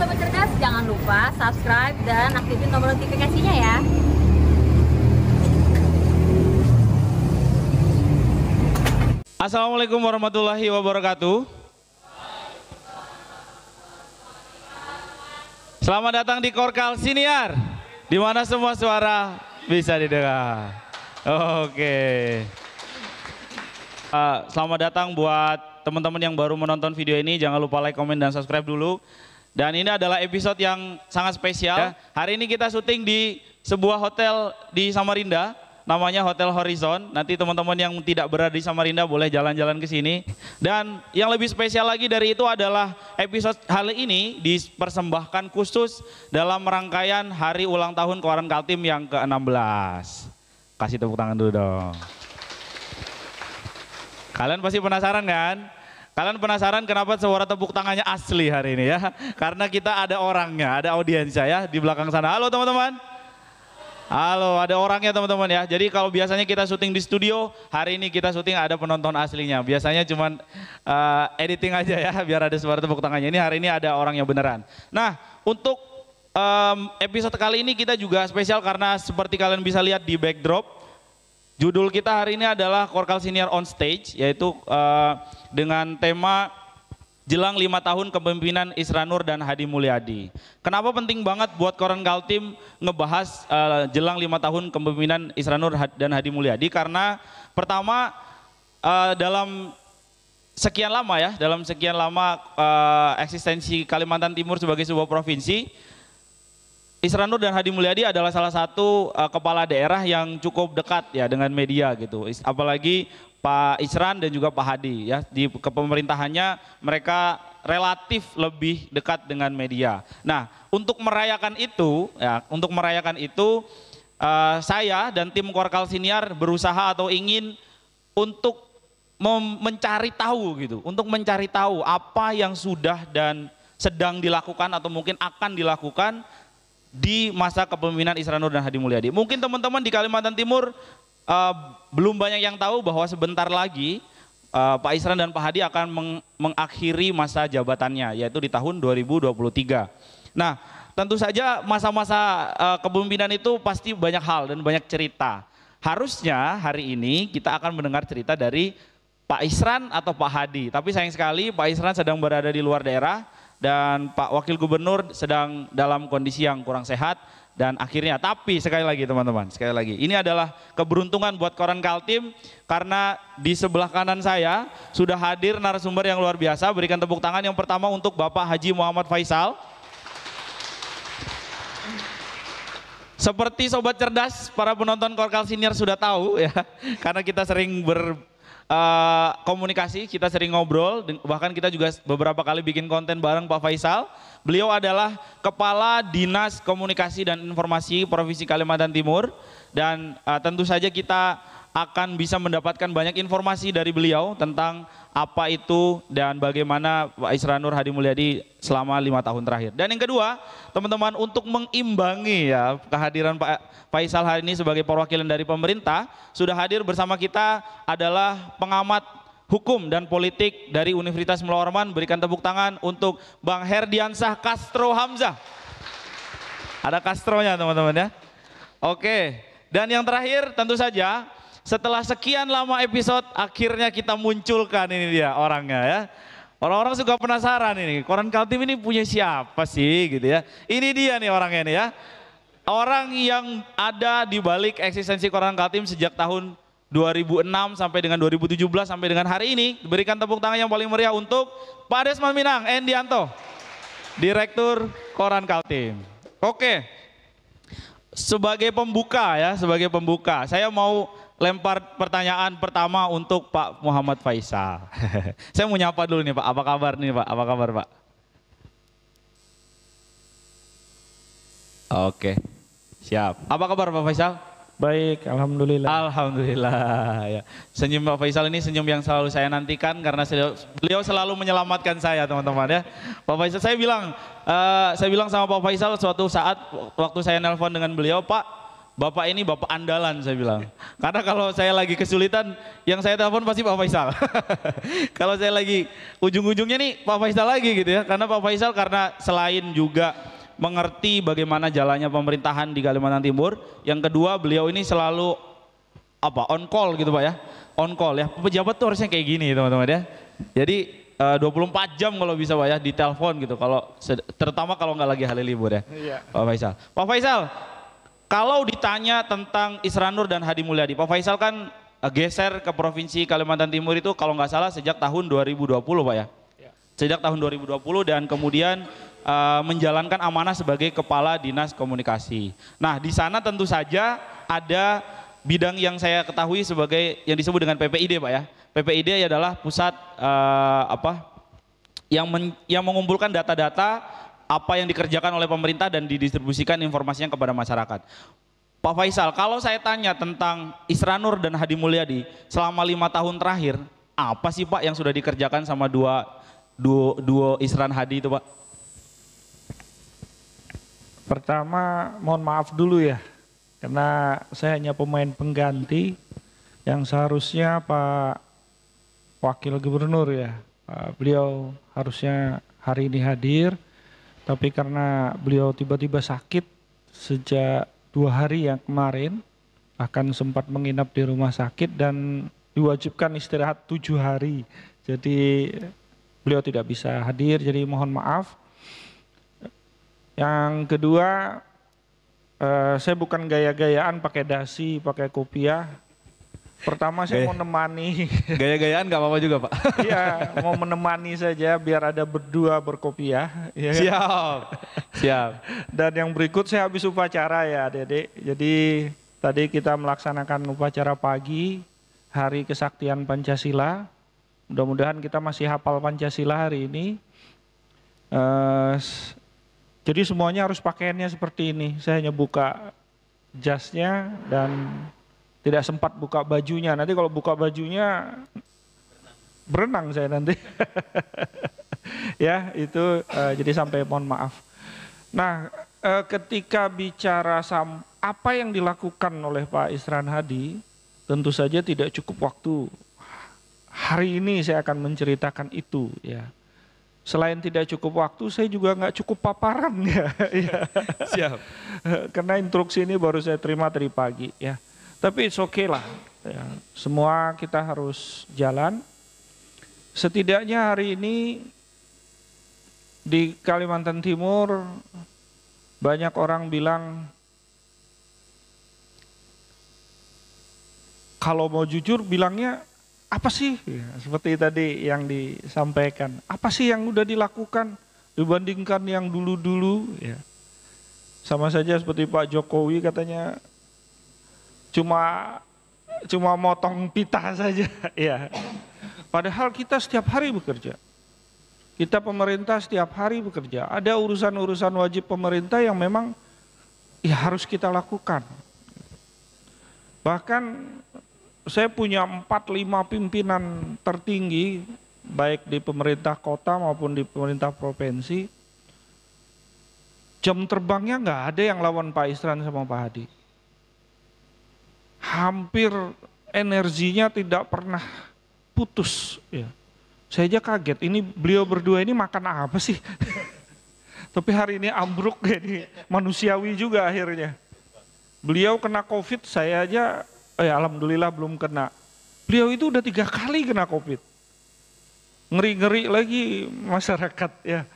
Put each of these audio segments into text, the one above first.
Sobat Cerdas, jangan lupa subscribe dan aktifin tombol notifikasinya ya. Assalamualaikum warahmatullahi wabarakatuh. Selamat datang di Korkal Siniar, di mana semua suara bisa didengar. Oke. Selamat datang buat teman-teman yang baru menonton video ini. Jangan lupa like, komen, dan subscribe dulu. Dan ini adalah episode yang sangat spesial. Ya. Hari ini kita syuting di sebuah hotel di Samarinda, namanya Hotel Horizon. Nanti teman-teman yang tidak berada di Samarinda boleh jalan-jalan ke sini. Dan yang lebih spesial lagi dari itu adalah episode kali ini dipersembahkan khusus dalam rangkaian hari ulang tahun Koran Kaltim yang ke-16. Kasih tepuk tangan dulu dong. Kalian pasti penasaran kan? Kalian penasaran kenapa suara tepuk tangannya asli hari ini ya? Karena kita ada orangnya, ada audiensnya ya di belakang sana. Halo teman-teman. Halo, ada orangnya teman-teman ya. Jadi kalau biasanya kita syuting di studio, hari ini kita syuting ada penonton aslinya. Biasanya cuman editing aja ya, biar ada suara tepuk tangannya. Ini hari ini ada orang yang beneran. Nah, untuk episode kali ini kita juga spesial karena seperti kalian bisa lihat di backdrop, judul kita hari ini adalah Korkal Siniar on Stage, yaitu dengan tema Jelang 5 tahun Kepemimpinan Isra Nur dan Hadi Mulyadi. Kenapa penting banget buat Koran Kaltim ngebahas jelang 5 tahun kepemimpinan Isra Nur dan Hadi Mulyadi? Karena pertama dalam sekian lama eksistensi Kalimantan Timur sebagai sebuah provinsi, Isra Nur dan Hadi Mulyadi adalah salah satu kepala daerah yang cukup dekat ya dengan media gitu. Apalagi Pak Isran dan juga Pak Hadi ya, di kepemerintahannya mereka relatif lebih dekat dengan media. Nah, untuk merayakan itu saya dan tim Korkal Siniar berusaha atau ingin untuk mencari tahu apa yang sudah dan sedang dilakukan atau mungkin akan dilakukan di masa kepemimpinan Isra Nur dan Hadi Mulyadi. Mungkin teman-teman di Kalimantan Timur belum banyak yang tahu bahwa sebentar lagi Pak Isran dan Pak Hadi akan mengakhiri masa jabatannya, yaitu di tahun 2023. Nah, tentu saja masa-masa kepemimpinan itu pasti banyak hal dan banyak cerita. Harusnya hari ini kita akan mendengar cerita dari Pak Isran atau Pak Hadi, tapi sayang sekali Pak Isran sedang berada di luar daerah dan Pak Wakil Gubernur sedang dalam kondisi yang kurang sehat. Dan akhirnya, tapi sekali lagi teman-teman, ini adalah keberuntungan buat Koran Kaltim karena di sebelah kanan saya sudah hadir narasumber yang luar biasa. Berikan tepuk tangan yang pertama untuk Bapak Haji Muhammad Faisal. Seperti Sobat Cerdas, para penonton Korkal Siniar sudah tahu ya, karena kita sering komunikasi, kita sering ngobrol, bahkan kita juga beberapa kali bikin konten bareng Pak Faisal. Beliau adalah Kepala Dinas Komunikasi dan Informasi Provinsi Kalimantan Timur dan tentu saja kita akan bisa mendapatkan banyak informasi dari beliau tentang apa itu dan bagaimana Pak Isra Nur Hadi Mulyadi selama 5 tahun terakhir. Dan yang kedua, teman-teman, untuk mengimbangi ya kehadiran Pak Faisal hari ini sebagai perwakilan dari pemerintah, sudah hadir bersama kita adalah pengamat hukum dan politik dari Universitas Mullah Orman. Berikan tepuk tangan untuk Bang Herdiansah Castro Hamzah. Ada Castronya teman-teman ya. Oke, dan yang terakhir tentu saja setelah sekian lama episode akhirnya kita munculkan ini dia orangnya ya. Orang-orang suka penasaran ini, Koran Kaltim ini punya siapa sih gitu ya. Ini dia nih orangnya nih ya. Orang yang ada di balik eksistensi Koran Kaltim sejak tahun 2006 sampai dengan 2017 sampai dengan hari ini. Berikan tepuk tangan yang paling meriah untuk Pak Desmond Minang Endianto, Direktur Koran Kaltim. Oke, sebagai pembuka saya mau lempar pertanyaan pertama untuk Pak Muhammad Faisal. Saya mau nyapa dulu nih Pak, apa kabar nih Pak? Apa kabar Pak? Oke, siap. Apa kabar Pak Faisal? Baik, alhamdulillah. Alhamdulillah ya. Senyum Pak Faisal ini senyum yang selalu saya nantikan karena beliau selalu menyelamatkan saya teman-teman ya. Pak Faisal, saya bilang sama Pak Faisal suatu saat waktu saya nelpon dengan beliau, Pak, Bapak ini bapak andalan saya bilang. Karena kalau saya lagi kesulitan, yang saya telepon pasti Pak Faisal. Kalau saya lagi ujung-ujungnya nih Pak Faisal lagi gitu ya. Karena Pak Faisal karena selain juga mengerti bagaimana jalannya pemerintahan di Kalimantan Timur, yang kedua beliau ini selalu on call gitu Pak ya. On call ya. Pejabat tuh harusnya kayak gini teman-teman ya. Jadi 24 jam kalau bisa Pak ya, di telepon gitu. Terutama kalau nggak lagi hari libur ya. Iya. Pak Faisal. Pak Faisal, kalau ditanya tentang Isranur dan Hadi Mulyadi, Pak Faisal kan geser ke Provinsi Kalimantan Timur itu kalau nggak salah sejak tahun 2020 Pak ya. Sejak tahun 2020 dan kemudian menjalankan amanah sebagai Kepala Dinas Komunikasi. Nah di sana tentu saja ada bidang yang saya ketahui sebagai yang disebut dengan PPID Pak ya. PPID adalah pusat yang mengumpulkan data-data apa yang dikerjakan oleh pemerintah dan didistribusikan informasinya kepada masyarakat. Pak Faisal, kalau saya tanya tentang Isranur dan Hadi Mulyadi selama 5 tahun terakhir, apa sih Pak yang sudah dikerjakan sama duo Isran Hadi itu Pak? Pertama, mohon maaf dulu ya, karena saya hanya pemain pengganti yang seharusnya Pak Wakil Gubernur ya, beliau harusnya hari ini hadir. Tapi karena beliau tiba-tiba sakit sejak 2 hari yang kemarin, bahkan sempat menginap di rumah sakit dan diwajibkan istirahat 7 hari. Jadi beliau tidak bisa hadir, jadi mohon maaf. Yang kedua, saya bukan gaya-gayaan pakai dasi, pakai kopiah. Pertama saya mau menemani. Gaya-gayaan gak apa-apa juga Pak? Iya, mau menemani saja biar ada berdua berkopiah. Ya. Siap. Dan yang berikut saya habis upacara ya Dede. Jadi tadi kita melaksanakan upacara pagi, Hari Kesaktian Pancasila. Mudah-mudahan kita masih hafal Pancasila hari ini. Jadi semuanya harus pakaiannya seperti ini. Saya hanya buka jasnya dan tidak sempat buka bajunya. Nanti kalau buka bajunya berenang saya nanti. Ya itu jadi sampai mohon maaf. Nah ketika bicara apa yang dilakukan oleh Pak Isran Hadi, tentu saja tidak cukup waktu. Hari ini saya akan menceritakan itu ya. Selain tidak cukup waktu, saya juga nggak cukup paparan ya. Siap. Karena instruksi ini baru saya terima tadi pagi ya. Tapi it's okay lah, ya. Semua kita harus jalan. Setidaknya hari ini di Kalimantan Timur banyak orang bilang kalau mau jujur bilangnya apa sih? Ya, seperti tadi yang disampaikan. Apa sih yang udah dilakukan dibandingkan yang dulu-dulu? Ya. Sama saja seperti Pak Jokowi katanya cuma motong pita saja ya. Padahal kita setiap hari bekerja. Kita pemerintah setiap hari bekerja. Ada urusan-urusan wajib pemerintah yang memang ya harus kita lakukan. Bahkan saya punya 4-5 pimpinan tertinggi baik di pemerintah kota maupun di pemerintah provinsi. Jam terbangnya nggak ada yang lawan Pak Isran sama Pak Hadi. Hampir energinya tidak pernah putus ya. Saya aja kaget, ini beliau berdua ini makan apa sih? Tapi hari ini ambruk jadi manusiawi juga akhirnya. Beliau kena COVID, saya aja alhamdulillah belum kena. Beliau itu udah 3 kali kena COVID. Ngeri-ngeri lagi masyarakat ya.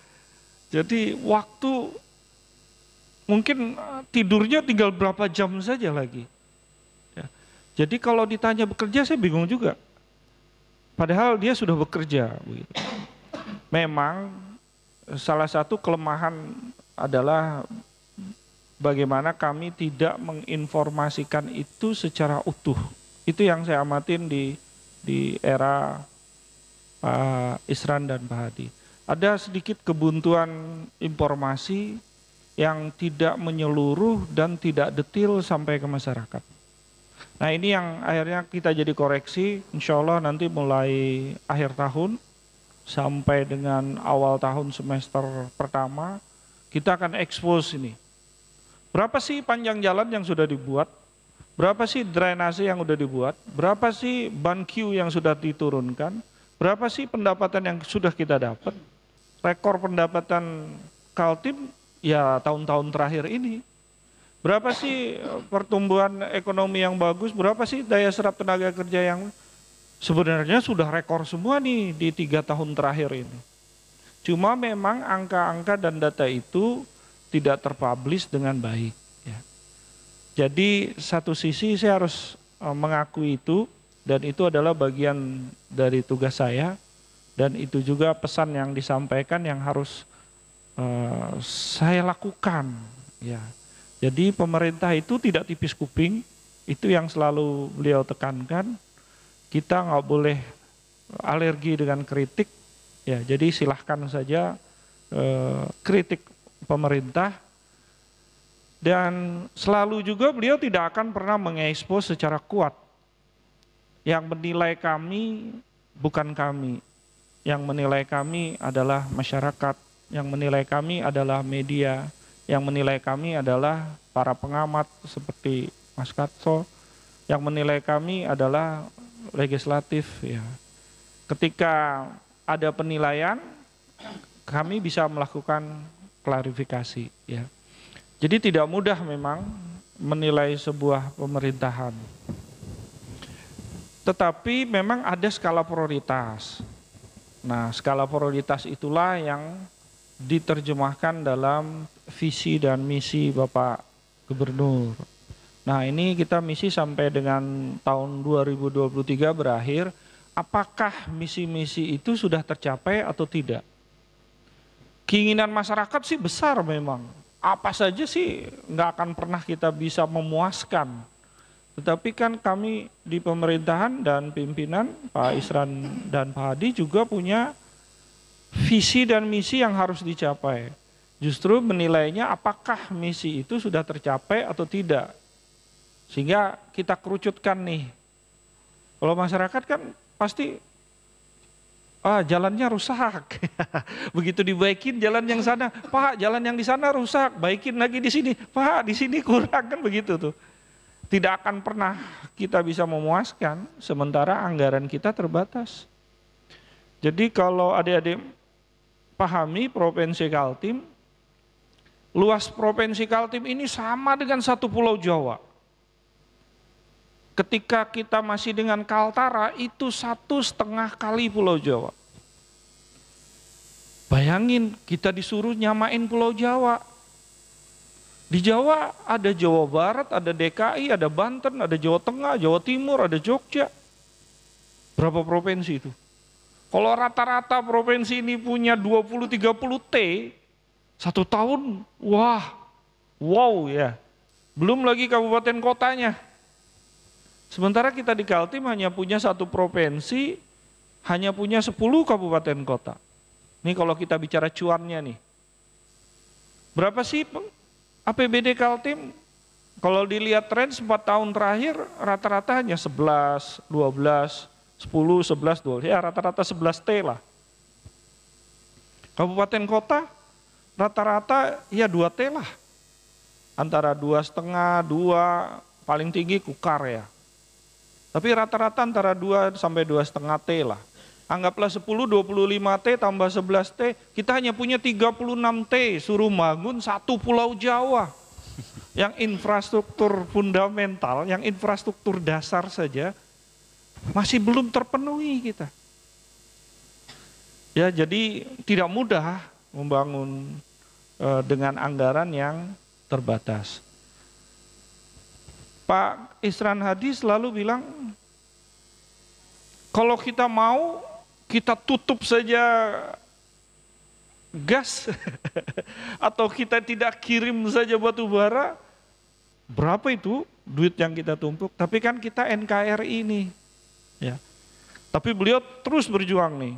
Jadi waktu mungkin tidurnya tinggal berapa jam saja lagi. Jadi kalau ditanya bekerja saya bingung juga. Padahal dia sudah bekerja. Begitu. Memang salah satu kelemahan adalah bagaimana kami tidak menginformasikan itu secara utuh. Itu yang saya amatin di era Pak Isran dan Pak Hadi. Ada sedikit kebuntuan informasi yang tidak menyeluruh dan tidak detail sampai ke masyarakat. Nah ini yang akhirnya kita jadi koreksi, insya Allah nanti mulai akhir tahun sampai dengan awal tahun semester pertama kita akan expose ini. Berapa sih panjang jalan yang sudah dibuat? Berapa sih drainase yang sudah dibuat? Berapa sih ban Q yang sudah diturunkan? Berapa sih pendapatan yang sudah kita dapat? Rekor pendapatan Kaltim ya tahun-tahun terakhir ini. Berapa sih pertumbuhan ekonomi yang bagus? Berapa sih daya serap tenaga kerja yang sebenarnya sudah rekor semua nih di 3 tahun terakhir ini. Cuma memang angka-angka dan data itu tidak terpublish dengan baik. Ya. Jadi satu sisi saya harus mengakui itu, dan itu adalah bagian dari tugas saya, dan itu juga pesan yang disampaikan yang harus saya lakukan. Ya. Jadi pemerintah itu tidak tipis kuping, itu yang selalu beliau tekankan. Kita nggak boleh alergi dengan kritik. Ya, jadi silahkan saja kritik pemerintah, dan selalu juga beliau tidak akan pernah mengekspos secara kuat. Yang menilai kami bukan kami, yang menilai kami adalah masyarakat, yang menilai kami adalah media, yang menilai kami adalah para pengamat seperti Mas Katso, yang menilai kami adalah legislatif. Ya. Ketika ada penilaian, kami bisa melakukan klarifikasi, ya. Jadi tidak mudah memang menilai sebuah pemerintahan. Tetapi memang ada skala prioritas. Nah, skala prioritas itulah yang diterjemahkan dalam visi dan misi Bapak Gubernur. Nah, ini kita misi sampai dengan tahun 2023 berakhir. Apakah misi-misi itu sudah tercapai atau tidak? Keinginan masyarakat sih besar memang. Apa saja sih nggak akan pernah kita bisa memuaskan. Tetapi kan kami di pemerintahan dan pimpinan Pak Isran dan Pak Hadi juga punya visi dan misi yang harus dicapai. Justru menilainya apakah misi itu sudah tercapai atau tidak. Sehingga kita kerucutkan nih. Kalau masyarakat kan pasti jalannya rusak. Begitu dibaikin jalan yang sana, Pak, jalan yang di sana rusak, baikin lagi di sini, Pak, di sini kurang, kan begitu tuh. Tidak akan pernah kita bisa memuaskan sementara anggaran kita terbatas. Jadi kalau adik-adik pahami Provinsi Kaltim, luas Provinsi Kaltim ini sama dengan satu pulau Jawa. Ketika kita masih dengan Kaltara, itu 1,5 kali Pulau Jawa. Bayangin, kita disuruh nyamain Pulau Jawa. Di Jawa ada Jawa Barat, ada DKI, ada Banten, ada Jawa Tengah, Jawa Timur, ada Jogja. Berapa provinsi itu? Kalau rata-rata provinsi ini punya 20-30 T, 1 tahun, wow ya. Belum lagi kabupaten kotanya. Sementara kita di Kaltim hanya punya 1 provinsi, hanya punya 10 kabupaten kota. Ini kalau kita bicara cuannya nih. Berapa sih APBD Kaltim? Kalau dilihat tren 4 tahun terakhir, rata-rata hanya 11, 12, 10, 11, 12. Ya rata-rata 11 T lah. Kabupaten kota, rata-rata ya 2 T lah. Antara 2,5, 2, paling tinggi Kukar ya. Tapi rata-rata antara 2 sampai 2,5 T lah. Anggaplah 10, 25 T tambah 11 T, kita hanya punya 36 T, suruh bangun 1 pulau Jawa. Yang infrastruktur fundamental, yang infrastruktur dasar saja, masih belum terpenuhi kita. Ya, jadi tidak mudah membangun dengan anggaran yang terbatas. Pak Isran Hadi selalu bilang, kalau kita mau, kita tutup saja gas, atau kita tidak kirim saja batu bara, berapa itu duit yang kita tumpuk? Tapi kan kita NKRI nih, ya. Tapi beliau terus berjuang nih.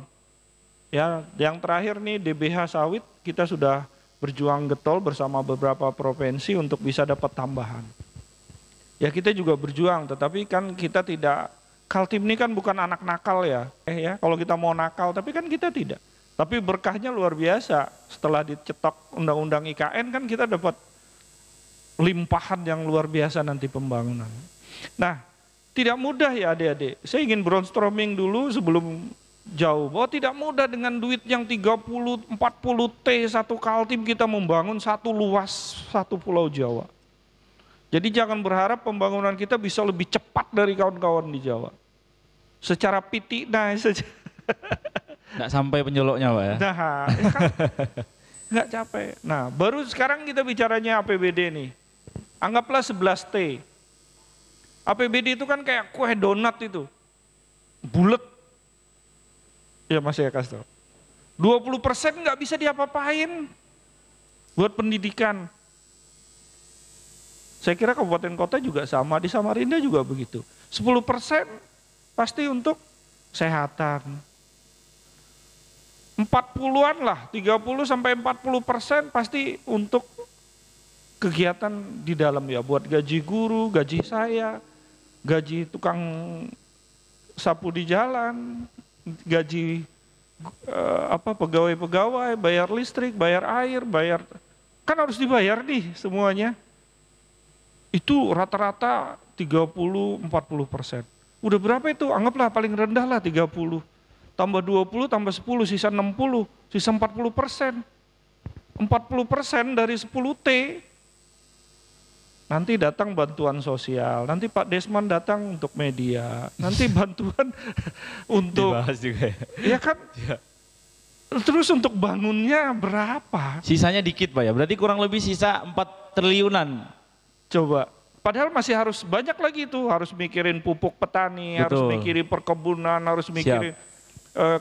Ya, yang terakhir nih DBH sawit, kita sudah berjuang getol bersama beberapa provinsi untuk bisa dapat tambahan. Ya kita juga berjuang, tetapi kan kita tidak, Kaltim ini kan bukan anak nakal ya. Kalau kita mau nakal, tapi kan kita tidak. Tapi berkahnya luar biasa, setelah dicetok undang-undang IKN kan kita dapat limpahan yang luar biasa nanti pembangunan. Nah, tidak mudah ya adik-adik. Saya ingin brainstorming dulu sebelum jauh, bahwa tidak mudah dengan duit yang 30-40 T satu Kaltim kita membangun satu luas satu pulau Jawa. Jadi jangan berharap pembangunan kita bisa lebih cepat dari kawan-kawan di Jawa. Secara pitik saja. Nggak sampai penjoloknya Pak ya? Nah, ya kan, nggak capek. Nah, baru sekarang kita bicaranya APBD nih. Anggaplah 11 T. APBD itu kan kayak kue donat itu. Bulet. Ya Mas ya kasih tau. 20% nggak bisa diapa-apain buat pendidikan. Saya kira kabupaten kota juga sama, di Samarinda juga begitu. 10% pasti untuk kesehatan. 40-an lah, 30-40% pasti untuk kegiatan di dalam ya, buat gaji guru, gaji saya, gaji tukang sapu di jalan, gaji pegawai-pegawai, bayar listrik, bayar air, bayar, kan harus dibayar nih semuanya. Itu rata-rata 30-40%. Udah berapa itu? Anggaplah paling rendah lah 30. Tambah 20, tambah 10, sisa 60, sisa 40%. 40% dari 10 T. Nanti datang bantuan sosial, nanti Pak Desman datang untuk media, nanti bantuan untuk dibahas juga ya. Ya kan? Ya. Terus untuk bangunnya berapa? Sisanya dikit Pak ya, berarti kurang lebih sisa 4 triliunan. Coba, padahal masih harus banyak lagi tuh, harus mikirin pupuk petani, Betul. harus mikirin perkebunan, harus mikirin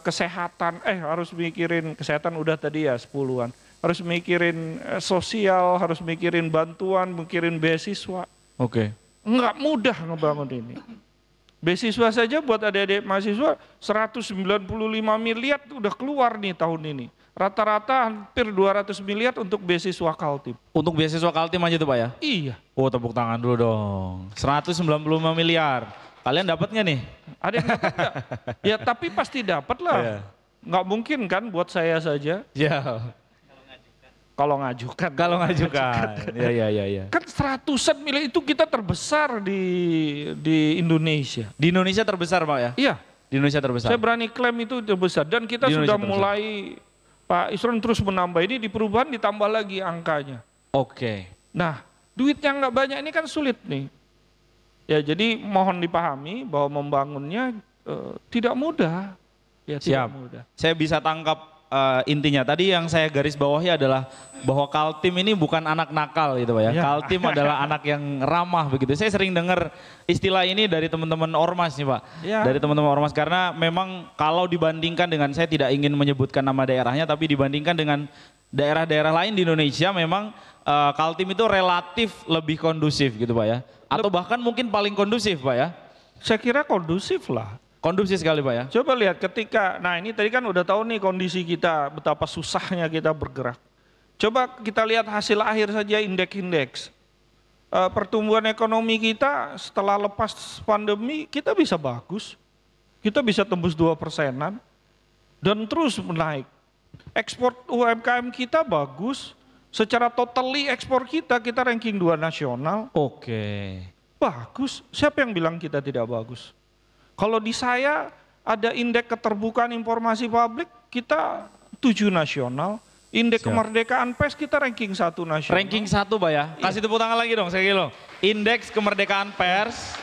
kesehatan, harus mikirin kesehatan udah tadi ya 10-an. Harus mikirin sosial, harus mikirin bantuan, mikirin beasiswa. Oke. Enggak mudah ngebangun ini. Beasiswa saja buat adik-adik mahasiswa 195 miliar udah keluar nih tahun ini. Rata-rata hampir 200 miliar untuk beasiswa Kaltim. Untuk beasiswa Kaltim aja tuh Pak ya? Iya. Oh tepuk tangan dulu dong. 195 miliar. Kalian dapat nggak nih? Ada yang dapat nggak? Ya tapi pasti dapat lah. Iya. Nggak mungkin kan buat saya saja. Ya. Kalau ngajukan. Kalau ngajukan. Ya. Kan 100-an miliar itu kita terbesar di Indonesia. Di Indonesia terbesar Pak ya? Iya. Di Indonesia terbesar. Saya berani klaim itu terbesar. Dan kita Di sudah Indonesia mulai, Pak Isron terus menambah ini, di perubahan ditambah lagi angkanya. Oke. Nah, duit yang nggak banyak ini kan sulit nih. Ya jadi mohon dipahami bahwa membangunnya tidak mudah. Ya tidak mudah. Saya bisa tangkap intinya. Tadi yang saya garis bawahi adalah bahwa Kaltim ini bukan anak nakal gitu Pak ya. Ya. Kaltim adalah anak yang ramah begitu. Saya sering dengar istilah ini dari teman-teman Ormas nih Pak. Ya. Dari teman-teman Ormas karena memang kalau dibandingkan dengan, saya tidak ingin menyebutkan nama daerahnya, tapi dibandingkan dengan daerah-daerah lain di Indonesia memang Kaltim itu relatif lebih kondusif gitu Pak ya. Atau bahkan mungkin paling kondusif Pak ya. Saya kira kondusif lah. Kondusif sekali Pak ya. Coba lihat ketika, nah ini tadi kan udah tahu nih kondisi kita, betapa susahnya kita bergerak. Coba kita lihat hasil akhir saja indeks-indeks. Pertumbuhan ekonomi kita setelah lepas pandemi, kita bisa bagus. Kita bisa tembus 2%-an dan terus menaik. Ekspor UMKM kita bagus. Secara totally ekspor kita ranking 2 nasional. Oke. Bagus. Siapa yang bilang kita tidak bagus? Kalau di saya ada indeks keterbukaan informasi publik, kita 7 nasional. Indeks kemerdekaan pers kita ranking 1 nasional. Ranking 1 Pak ya. Kasih tepuk tangan lagi dong saya kira. Indeks kemerdekaan pers.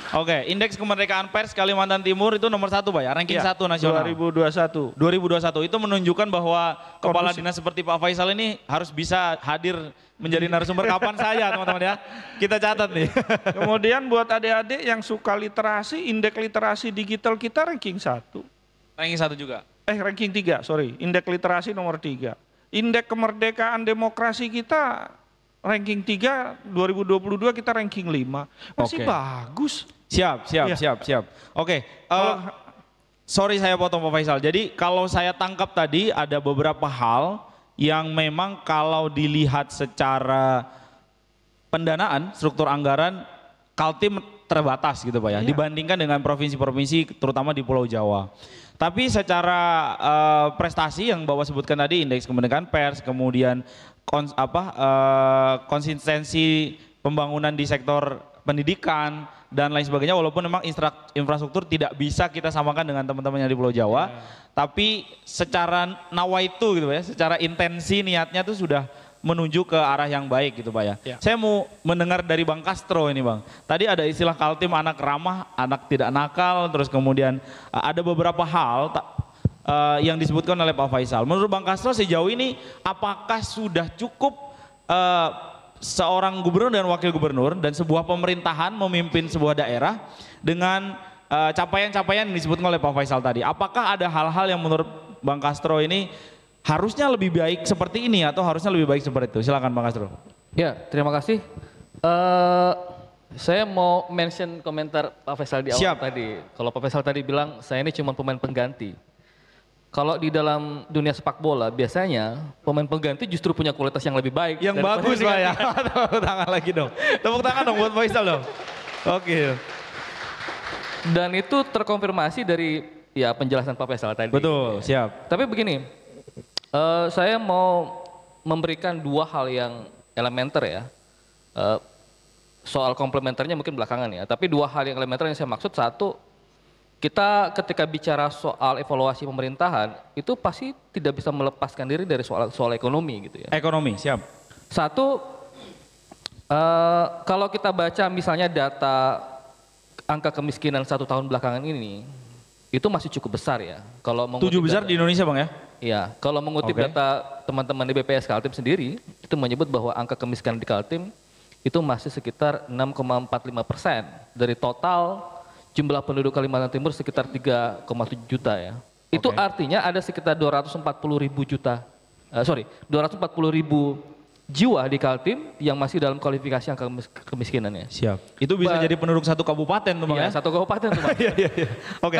Oke, indeks kemerdekaan pers Kalimantan Timur itu nomor 1 Pak ya, ranking 1 nasional. 2021. 2021 itu menunjukkan bahwa kepala dinas seperti Pak Faisal ini harus bisa hadir menjadi narasumber kapan saja teman-teman ya. Kita catat nih. Kemudian buat adik-adik yang suka literasi, indeks literasi digital kita ranking 1. Ranking 1 juga. Ranking 3, sorry. Indeks literasi nomor 3. Indeks kemerdekaan demokrasi kita ranking 3, 2022 kita ranking 5. Masih bagus. Siap. Oke, sorry saya potong Pak Faisal. Jadi kalau saya tangkap tadi ada beberapa hal yang memang kalau dilihat secara pendanaan, struktur anggaran, Kaltim terbatas gitu Pak ya, dibandingkan dengan provinsi-provinsi terutama di Pulau Jawa. Tapi secara prestasi yang Bapak sebutkan tadi, indeks kemerdekaan pers, kemudian konsistensi pembangunan di sektor pendidikan dan lain sebagainya, walaupun memang infrastruktur tidak bisa kita samakan dengan teman-teman yang di Pulau Jawa, tapi secara nawaitu gitu ya, secara intensi niatnya tuh sudah menuju ke arah yang baik gitu Pak ya. Saya mau mendengar dari Bang Castro ini Bang. Tadi ada istilah Kaltim anak ramah, anak tidak nakal, terus kemudian ada beberapa hal yang disebutkan oleh Pak Faisal. Menurut Bang Castro sejauh ini apakah sudah cukup seorang gubernur dan wakil gubernur dan sebuah pemerintahan memimpin sebuah daerah dengan capaian-capaian yang disebutkan oleh Pak Faisal tadi? Apakah ada hal-hal yang menurut Bang Castro ini harusnya lebih baik seperti ini atau harusnya lebih baik seperti itu? Silakan Bang Castro. Ya, terima kasih. Saya mau mention komentar Pak Faisal di awal tadi. Kalau Pak Faisal tadi bilang saya ini cuma pemain pengganti. Kalau di dalam dunia sepak bola biasanya pemain pengganti justru punya kualitas yang lebih baik. Yang bagus Pak ya. Tepuk tangan lagi dong. Tepuk tangan dong buat Faisal dong. Oke. Dan itu terkonfirmasi dari ya penjelasan Pak Faisal tadi. Betul, siap. Tapi begini, saya mau memberikan dua hal yang elementer ya. Soal komplementernya mungkin belakangan ya. Tapi dua hal yang elementer yang saya maksud, satu, kita ketika bicara soal evaluasi pemerintahan itu pasti tidak bisa melepaskan diri dari soal ekonomi gitu ya. Ekonomi, siap. Satu, kalau kita baca misalnya data angka kemiskinan 1 tahun belakangan ini, itu masih cukup besar ya. Kalau 7 besar di Indonesia Bang ya? Iya, kalau mengutip data teman-teman di BPS Kaltim sendiri, itu menyebut bahwa angka kemiskinan di Kaltim itu masih sekitar 6,45% dari total jumlah penduduk Kalimantan Timur sekitar 3,7 juta ya. Itu artinya ada sekitar 240 ribu jiwa di Kaltim yang masih dalam kualifikasi angka kemiskinannya. Siap. Itu bisa jadi penduduk satu kabupaten tuh Bang ya? Satu kabupaten tuh Bang. Oke,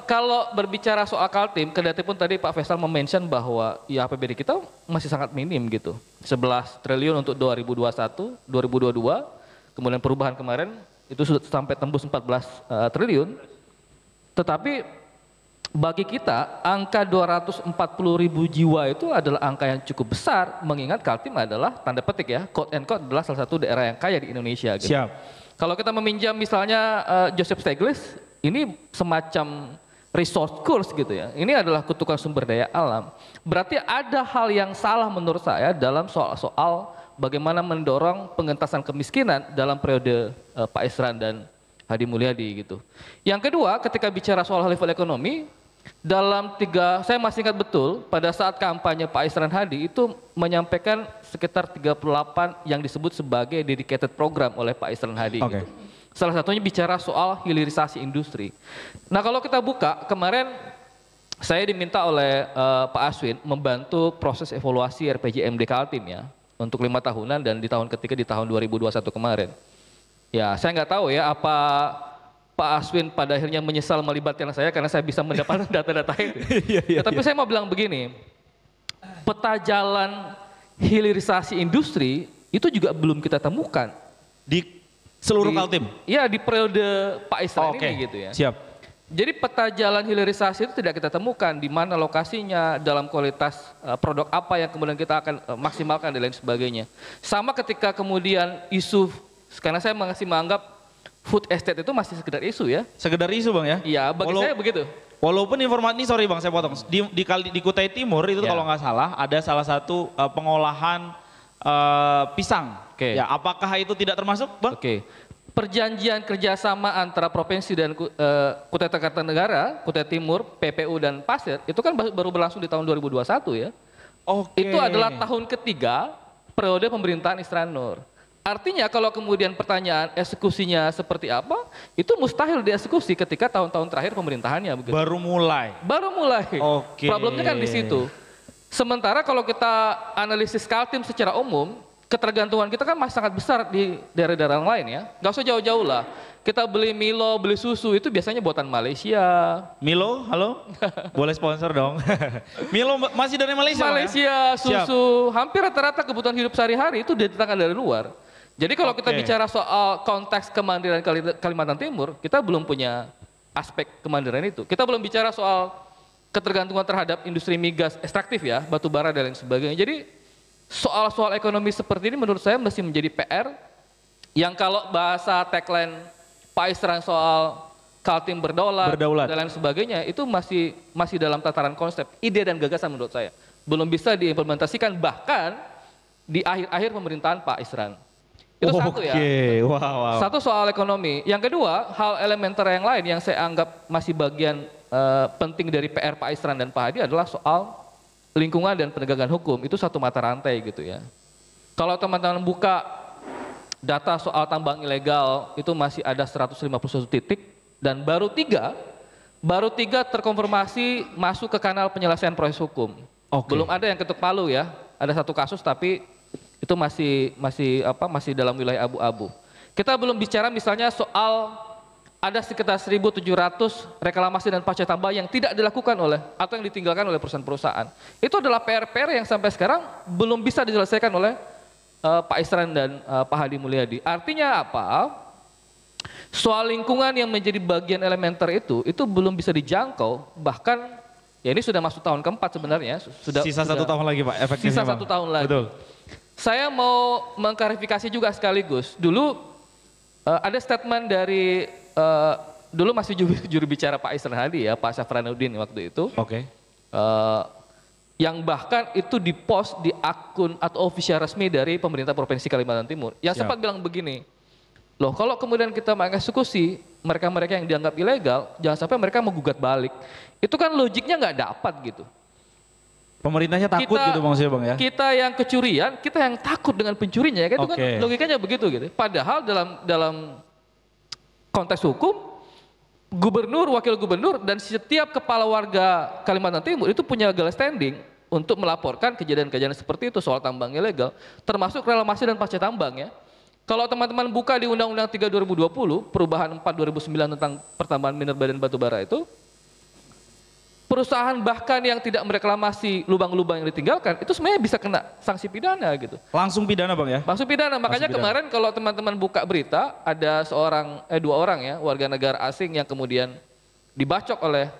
kalau berbicara soal Kaltim, kendati pun tadi Pak Faisal mention bahwa ya APBD kita masih sangat minim gitu. 11 triliun untuk 2021, 2022, kemudian perubahan kemarin itu sudah sampai tembus 14 triliun. Tetapi bagi kita angka 240 ribu jiwa itu adalah angka yang cukup besar, mengingat Kaltim adalah tanda petik ya, quote and quote adalah salah satu daerah yang kaya di Indonesia. Gitu. Siap. Kalau kita meminjam misalnya Joseph Stiglitz, ini semacam resource course gitu ya. Ini adalah kutukan sumber daya alam. Berarti ada hal yang salah menurut saya dalam soal bagaimana mendorong pengentasan kemiskinan dalam periode Pak Isran dan Hadi Mulyadi gitu. Yang kedua, ketika bicara soal level ekonomi, saya masih ingat betul pada saat kampanye Pak Isran Hadi itu menyampaikan sekitar 38 yang disebut sebagai dedicated program oleh Pak Isran Hadi. Gitu. Salah satunya bicara soal hilirisasi industri. Nah kalau kita buka, kemarin saya diminta oleh Pak Aswin membantu proses evaluasi RPJMD Kaltim ya. Untuk 5 tahunan dan di tahun ketiga di tahun 2021 kemarin. Ya saya nggak tahu ya apa Pak Aswin pada akhirnya menyesal melibatkan saya karena saya bisa mendapatkan data-data itu. Tapi saya mau bilang begini, peta jalan hilirisasi industri itu juga belum kita temukan. Di seluruh Kaltim? Iya di periode Pak Isran ini gitu ya. Siap. Jadi peta jalan hilirisasi itu tidak kita temukan di mana lokasinya, dalam kualitas produk apa yang kemudian kita akan maksimalkan dan lain sebagainya. Sama ketika kemudian isu, karena saya masih menganggap food estate itu masih sekedar isu ya. Sekedar isu Bang ya? Iya, bagi saya begitu. Walaupun informasi ini, sorry Bang saya potong, di Kutai Timur itu kalau nggak salah ada salah satu pengolahan pisang. Ya, apakah itu tidak termasuk Bang? Perjanjian kerjasama antara provinsi dan Kutai Kartanegara, Kutai Timur, PPU dan Pasir itu kan baru berlangsung di tahun 2021 ya. Itu adalah tahun ketiga periode pemerintahan Isran Nur. Artinya kalau kemudian pertanyaan eksekusinya seperti apa, itu mustahil dieksekusi ketika tahun-tahun terakhir pemerintahannya. Begitu. Baru mulai. Problemnya kan di situ. Sementara kalau kita analisis Kaltim secara umum, ketergantungan kita kan masih sangat besar di daerah-daerah lain ya. Gak usah jauh-jauh lah. Kita beli Milo, beli susu itu biasanya buatan Malaysia. Milo, halo? Boleh sponsor dong. Milo masih dari Malaysia? Malaysia, susu. Hampir rata-rata kebutuhan hidup sehari-hari itu didatangkan dari luar. Jadi kalau kita bicara soal konteks kemandirian Kalimantan Timur, kita belum punya aspek kemandirian itu. Kita belum bicara soal ketergantungan terhadap industri migas ekstraktif ya, batu bara dan lain sebagainya. Jadi soal-soal ekonomi seperti ini menurut saya mesti menjadi PR yang kalau bahasa tagline Pak Isran soal Kaltim berdaulat dan lain sebagainya itu masih dalam tataran konsep, ide dan gagasan menurut saya. Belum bisa diimplementasikan bahkan di akhir-akhir pemerintahan Pak Isran. Itu satu ya. Wow. Satu soal ekonomi. Yang kedua, hal elementer yang lain yang saya anggap masih bagian penting dari PR Pak Isran dan Pak Hadi adalah soal lingkungan dan penegakan hukum. Itu satu mata rantai gitu ya. Kalau teman-teman buka data soal tambang ilegal itu masih ada 151 titik dan baru tiga terkonfirmasi masuk ke kanal penyelesaian proses hukum. Belum ada yang ketuk palu ya. Ada satu kasus tapi itu masih dalam wilayah abu-abu. Kita belum bicara misalnya soal ada sekitar 1.700 reklamasi dan pasca tambah yang tidak dilakukan atau yang ditinggalkan oleh perusahaan-perusahaan. Itu adalah PR-PR yang sampai sekarang belum bisa diselesaikan oleh Pak Isran dan Pak Hadi Mulyadi. Artinya apa? Soal lingkungan yang menjadi bagian elementer itu belum bisa dijangkau. Bahkan ya ini sudah masuk tahun keempat sebenarnya. Sisa 1 tahun lagi Pak, efektifnya. Sisa 1 tahun lagi. Betul. Saya mau mengklarifikasi juga sekaligus. Dulu ada statement dari dulu masih juru bicara Pak Isran Hadi ya, Pak Syafranuddin waktu itu. Yang bahkan itu dipost di akun atau official resmi dari pemerintah Provinsi Kalimantan Timur. Yang sempat bilang begini, loh kalau kemudian kita mengeksekusi mereka-mereka yang dianggap ilegal, jangan sampai mereka menggugat balik. Itu kan logiknya nggak dapat gitu. Pemerintahnya takut gitu maksudnya Bang ya? Kita yang kecurian, kita yang takut dengan pencurinya, kan itu kan logikanya begitu gitu. Padahal dalam konteks hukum, gubernur, wakil gubernur, dan setiap kepala warga Kalimantan Timur itu punya legal standing untuk melaporkan kejadian-kejadian seperti itu soal tambang ilegal, termasuk reklamasi dan pasca tambang ya. Kalau teman-teman buka di Undang-Undang 3 2020, perubahan 4 2009 tentang pertambangan mineral dan batubara itu, perusahaan bahkan yang tidak mereklamasi lubang-lubang yang ditinggalkan, itu sebenarnya bisa kena sanksi pidana gitu. Langsung pidana Bang ya? Langsung pidana, makanya kemarin kalau teman-teman buka berita, ada dua orang ya, warga negara asing yang kemudian dibacok oleh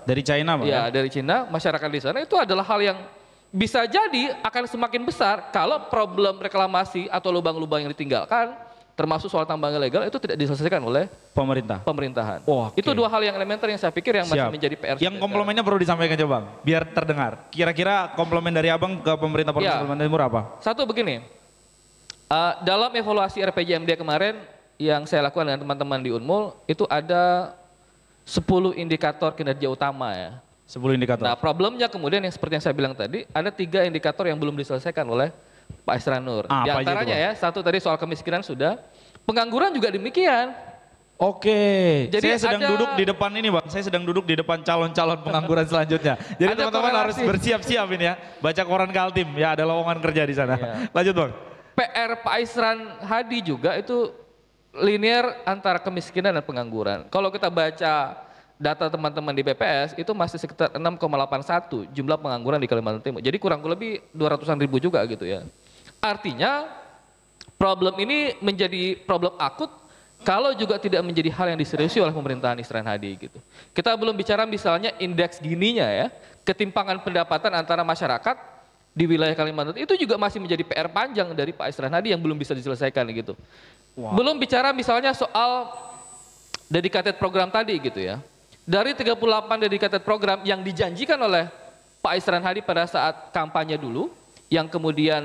dari China Bang ya? Dari China, masyarakat di sana, itu adalah hal yang bisa jadi akan semakin besar kalau problem reklamasi atau lubang-lubang yang ditinggalkan, termasuk soal tambang ilegal itu tidak diselesaikan oleh pemerintahan. Itu dua hal yang elementer yang saya pikir yang masih menjadi PR. Yang komplemennya perlu disampaikan aja Bang, biar terdengar. Kira-kira komplemen dari Abang ke pemerintah Provinsi Kalimantan Timur apa? Satu begini, dalam evaluasi RPJMD kemarin yang saya lakukan dengan teman-teman di Unmul, itu ada 10 indikator kinerja utama ya. 10 indikator. Nah problemnya kemudian yang seperti yang saya bilang tadi, ada 3 indikator yang belum diselesaikan oleh Pak Isran Nur. Di antaranya ya, satu tadi soal kemiskinan sudah, pengangguran juga demikian. Jadi saya sedang duduk di depan ini Bang, saya sedang duduk di depan calon-calon pengangguran selanjutnya. Jadi teman-teman harus bersiap-siap ini ya, baca koran Kaltim ya, ada lowongan kerja di sana. Lanjut Bang. PR Pak Isran Hadi juga itu linear antara kemiskinan dan pengangguran. Kalau kita baca data teman-teman di BPS itu masih sekitar 6,81 jumlah pengangguran di Kalimantan Timur. Jadi kurang lebih 200-an ribu juga gitu ya. Artinya problem ini menjadi problem akut kalau juga tidak menjadi hal yang diseriusi oleh pemerintahan Isran Hadi gitu. Kita belum bicara misalnya indeks Gininya ya, ketimpangan pendapatan antara masyarakat di wilayah Kalimantan itu juga masih menjadi PR panjang dari Pak Isran Hadi yang belum bisa diselesaikan gitu. Belum bicara misalnya soal dedicated program tadi gitu ya. Dari 38 dedicated program yang dijanjikan oleh Pak Isran Hadi pada saat kampanye dulu, yang kemudian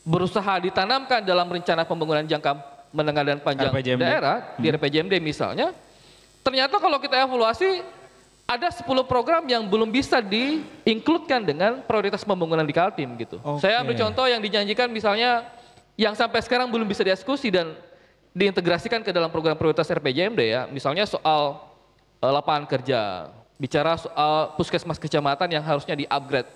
berusaha ditanamkan dalam rencana pembangunan jangka menengah dan panjang daerah, di RPJMD misalnya, ternyata kalau kita evaluasi, ada 10 program yang belum bisa di-includekan dengan prioritas pembangunan di Kaltim gitu. Saya ambil contoh yang dijanjikan misalnya, yang sampai sekarang belum bisa dieksekusi dan diintegrasikan ke dalam program prioritas RPJMD ya, misalnya soal lapangan kerja, bicara soal puskesmas kecamatan yang harusnya di-upgrade,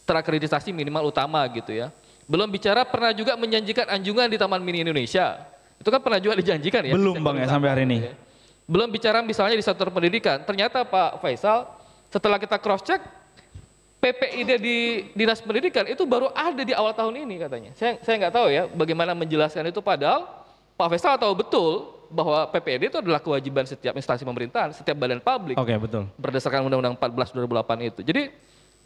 terakreditasi minimal utama gitu ya. Belum bicara pernah juga menjanjikan anjungan di Taman Mini Indonesia, itu kan pernah juga dijanjikan ya. Belum Bang ya sampai hari ini. Belum bicara misalnya di sektor pendidikan, ternyata Pak Faisal setelah kita cross check, PPID di Dinas Pendidikan itu baru ada di awal tahun ini katanya. Saya nggak tahu ya bagaimana menjelaskan itu, padahal Pak Faisal tahu betul bahwa PPID itu adalah kewajiban setiap instansi pemerintahan, setiap badan publik. Betul. Berdasarkan Undang-Undang 14 2008 itu. Jadi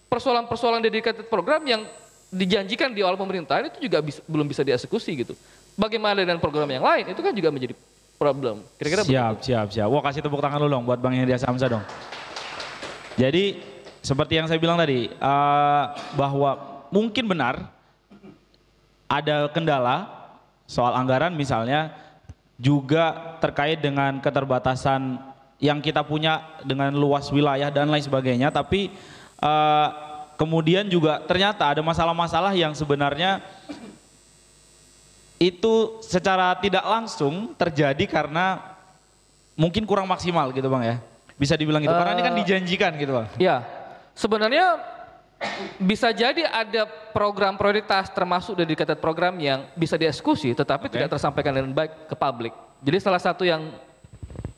persoalan-persoalan dedicated program yang dijanjikan di awal pemerintahan itu juga belum bisa dieksekusi gitu. Bagaimana dengan program yang lain itu kan juga menjadi problem. Kira-kira siap. Wah, kasih tepuk tangan dulu dong buat Bang Hendy Samsa dong. Jadi seperti yang saya bilang tadi, bahwa mungkin benar ada kendala soal anggaran misalnya, juga terkait dengan keterbatasan yang kita punya dengan luas wilayah dan lain sebagainya, tapi kemudian juga ternyata ada masalah-masalah yang sebenarnya itu secara tidak langsung terjadi karena mungkin kurang maksimal gitu Bang ya. Bisa dibilang gitu, karena ini kan dijanjikan gitu Bang. Ya, sebenarnya bisa jadi ada program prioritas termasuk dari dikatakan program yang bisa dieksekusi tetapi tidak tersampaikan dengan baik ke publik. Jadi salah satu yang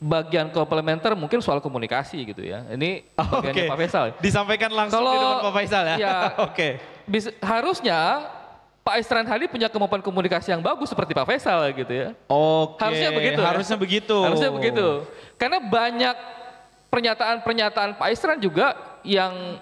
bagian komplementer mungkin soal komunikasi gitu ya. Ini bagiannya Pak Faisal. Disampaikan langsung di depan Pak Faisal ya? Ya harusnya Pak Isran Hadi punya kemampuan komunikasi yang bagus seperti Pak Faisal gitu ya. Harusnya begitu. Harusnya begitu. Harusnya begitu. Karena banyak pernyataan-pernyataan Pak Isran juga yang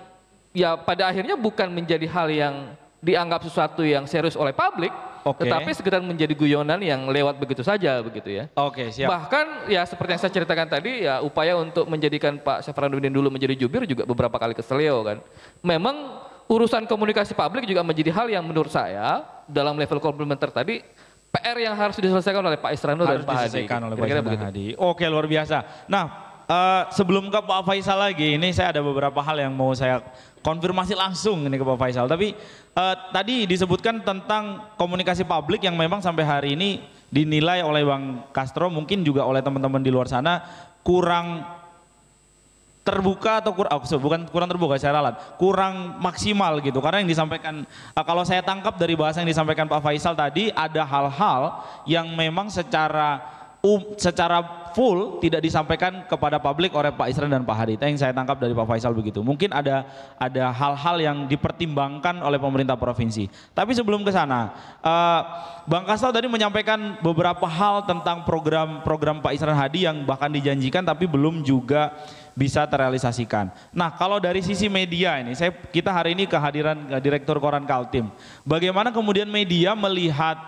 ya pada akhirnya bukan menjadi hal yang dianggap sesuatu yang serius oleh publik, tetapi sekedar menjadi guyonan yang lewat begitu saja begitu ya. Siap. Bahkan ya seperti yang saya ceritakan tadi ya upaya untuk menjadikan Pak Syafranuddin dulu menjadi jubir juga beberapa kali ke Seleo kan. Memang urusan komunikasi publik juga menjadi hal yang menurut saya dalam level komplementer tadi PR yang harus diselesaikan oleh Pak Isranur dan Pak Hadi. Oke, luar biasa. Nah, sebelum ke Pak Faisal lagi, ini saya ada beberapa hal yang mau saya konfirmasi langsung ini ke Pak Faisal. Tapi tadi disebutkan tentang komunikasi publik yang memang sampai hari ini dinilai oleh Bang Castro, mungkin juga oleh teman-teman di luar sana kurang terbuka atau bukan kurang terbuka secara alat, kurang maksimal gitu. Karena yang disampaikan, kalau saya tangkap dari bahasa yang disampaikan Pak Faisal tadi, ada hal-hal yang memang secara full tidak disampaikan kepada publik oleh Pak Isran dan Pak Hadi. Itu yang saya tangkap dari Pak Faisal begitu. Mungkin ada hal-hal yang dipertimbangkan oleh pemerintah provinsi. Tapi sebelum ke sana, Bang Kasal tadi menyampaikan beberapa hal tentang program Pak Isran Hadi yang bahkan dijanjikan tapi belum juga bisa terrealisasikan. Nah, kalau dari sisi media ini, kita hari ini kehadiran Direktur Koran Kaltim. Bagaimana kemudian media melihat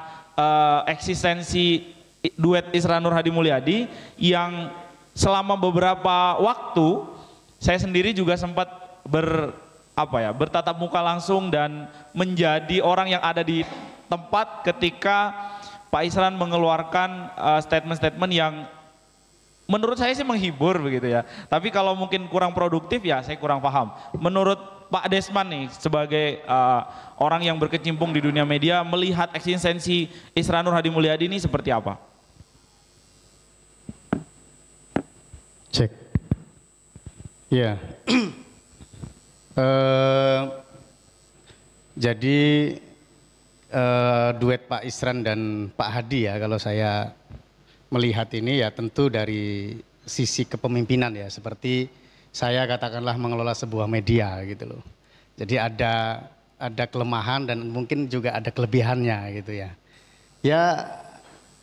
eksistensi duet Isran Nur Hadi Mulyadi yang selama beberapa waktu saya sendiri juga sempat bertatap muka langsung dan menjadi orang yang ada di tempat ketika Pak Isran mengeluarkan statement-statement yang menurut saya sih menghibur begitu ya. Tapi kalau mungkin kurang produktif ya saya kurang paham. Menurut Pak Desman nih sebagai orang yang berkecimpung di dunia media melihat eksistensi Isran Nur Hadi Mulyadi ini seperti apa? Cek. Ya. Jadi duet Pak Isran dan Pak Hadi ya kalau saya melihat ini ya tentu dari sisi kepemimpinan ya, seperti saya katakanlah mengelola sebuah media gitu loh. Jadi ada kelemahan dan mungkin juga ada kelebihannya gitu ya. Ya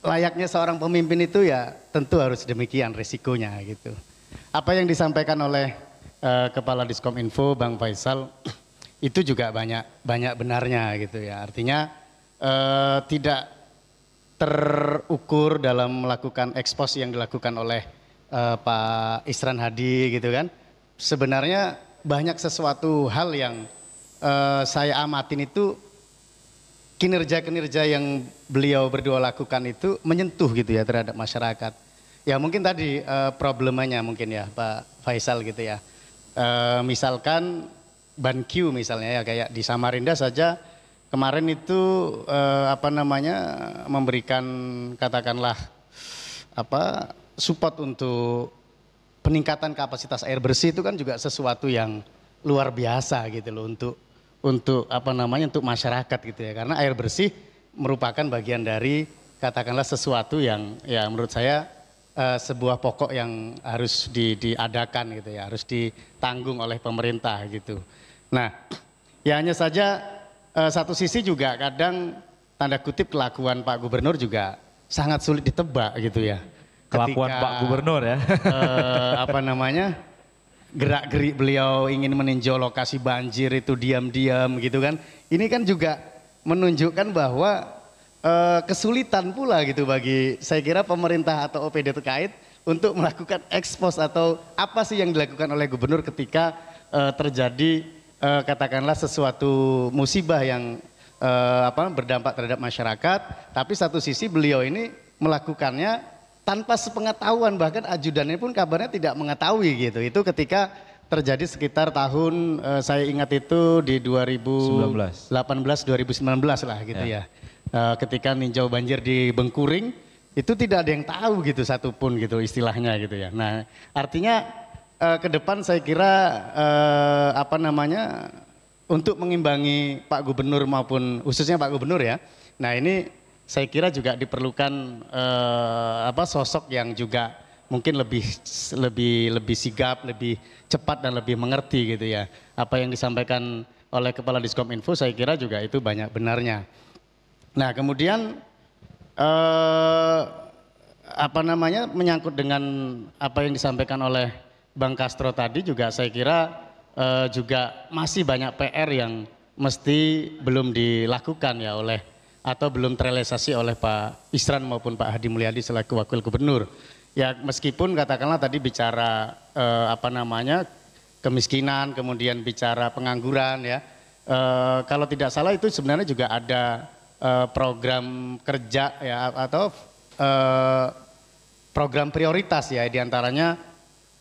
layaknya seorang pemimpin itu ya tentu harus demikian resikonya gitu. Apa yang disampaikan oleh Kepala Diskominfo Bang Faisal itu juga banyak benarnya gitu ya. Artinya tidak terukur dalam melakukan ekspos yang dilakukan oleh Pak Isran Hadi gitu kan. Sebenarnya banyak sesuatu hal yang saya amatin itu kinerja-kinerja yang beliau berdua lakukan itu menyentuh gitu ya terhadap masyarakat. Ya mungkin tadi problemanya mungkin ya Pak Faisal gitu ya. Misalkan BanQ misalnya ya kayak di Samarinda saja kemarin itu memberikan katakanlah support untuk peningkatan kapasitas air bersih itu kan juga sesuatu yang luar biasa gitu loh untuk masyarakat gitu ya, karena air bersih merupakan bagian dari katakanlah sesuatu yang ya menurut saya sebuah pokok yang harus diadakan gitu ya, harus ditanggung oleh pemerintah gitu. Nah, ya hanya saja satu sisi juga kadang tanda kutip kelakuan Pak Gubernur juga sangat sulit ditebak gitu ya. Kelakuan Pak Gubernur ya. Gerak-gerik beliau ingin meninjau lokasi banjir itu diam-diam gitu kan. Ini kan juga menunjukkan bahwa kesulitan pula gitu bagi saya kira pemerintah atau OPD terkait untuk melakukan ekspos atau apa sih yang dilakukan oleh gubernur ketika terjadi katakanlah sesuatu musibah yang berdampak terhadap masyarakat, tapi satu sisi beliau ini melakukannya tanpa sepengetahuan, bahkan ajudannya pun kabarnya tidak mengetahui gitu. Itu ketika terjadi sekitar tahun saya ingat itu di 2018 2019 lah gitu ya. Ketika ninjau banjir di Bengkuring itu tidak ada yang tahu gitu satupun gitu istilahnya gitu ya. Nah, artinya ke depan saya kira untuk mengimbangi Pak Gubernur maupun khususnya Pak Gubernur ya. Nah, ini saya kira juga diperlukan sosok yang juga mungkin lebih sigap, lebih cepat dan lebih mengerti gitu ya. Apa yang disampaikan oleh Kepala Diskominfo saya kira juga itu banyak benarnya. Nah, kemudian menyangkut dengan apa yang disampaikan oleh Bang Castro tadi juga saya kira juga masih banyak PR yang mesti belum dilakukan ya atau belum terrealisasi oleh Pak Isran maupun Pak Hadi Mulyadi selaku Wakil Gubernur. Ya meskipun katakanlah tadi bicara kemiskinan, kemudian bicara pengangguran ya. Kalau tidak salah itu sebenarnya juga ada program kerja ya atau program prioritas ya, diantaranya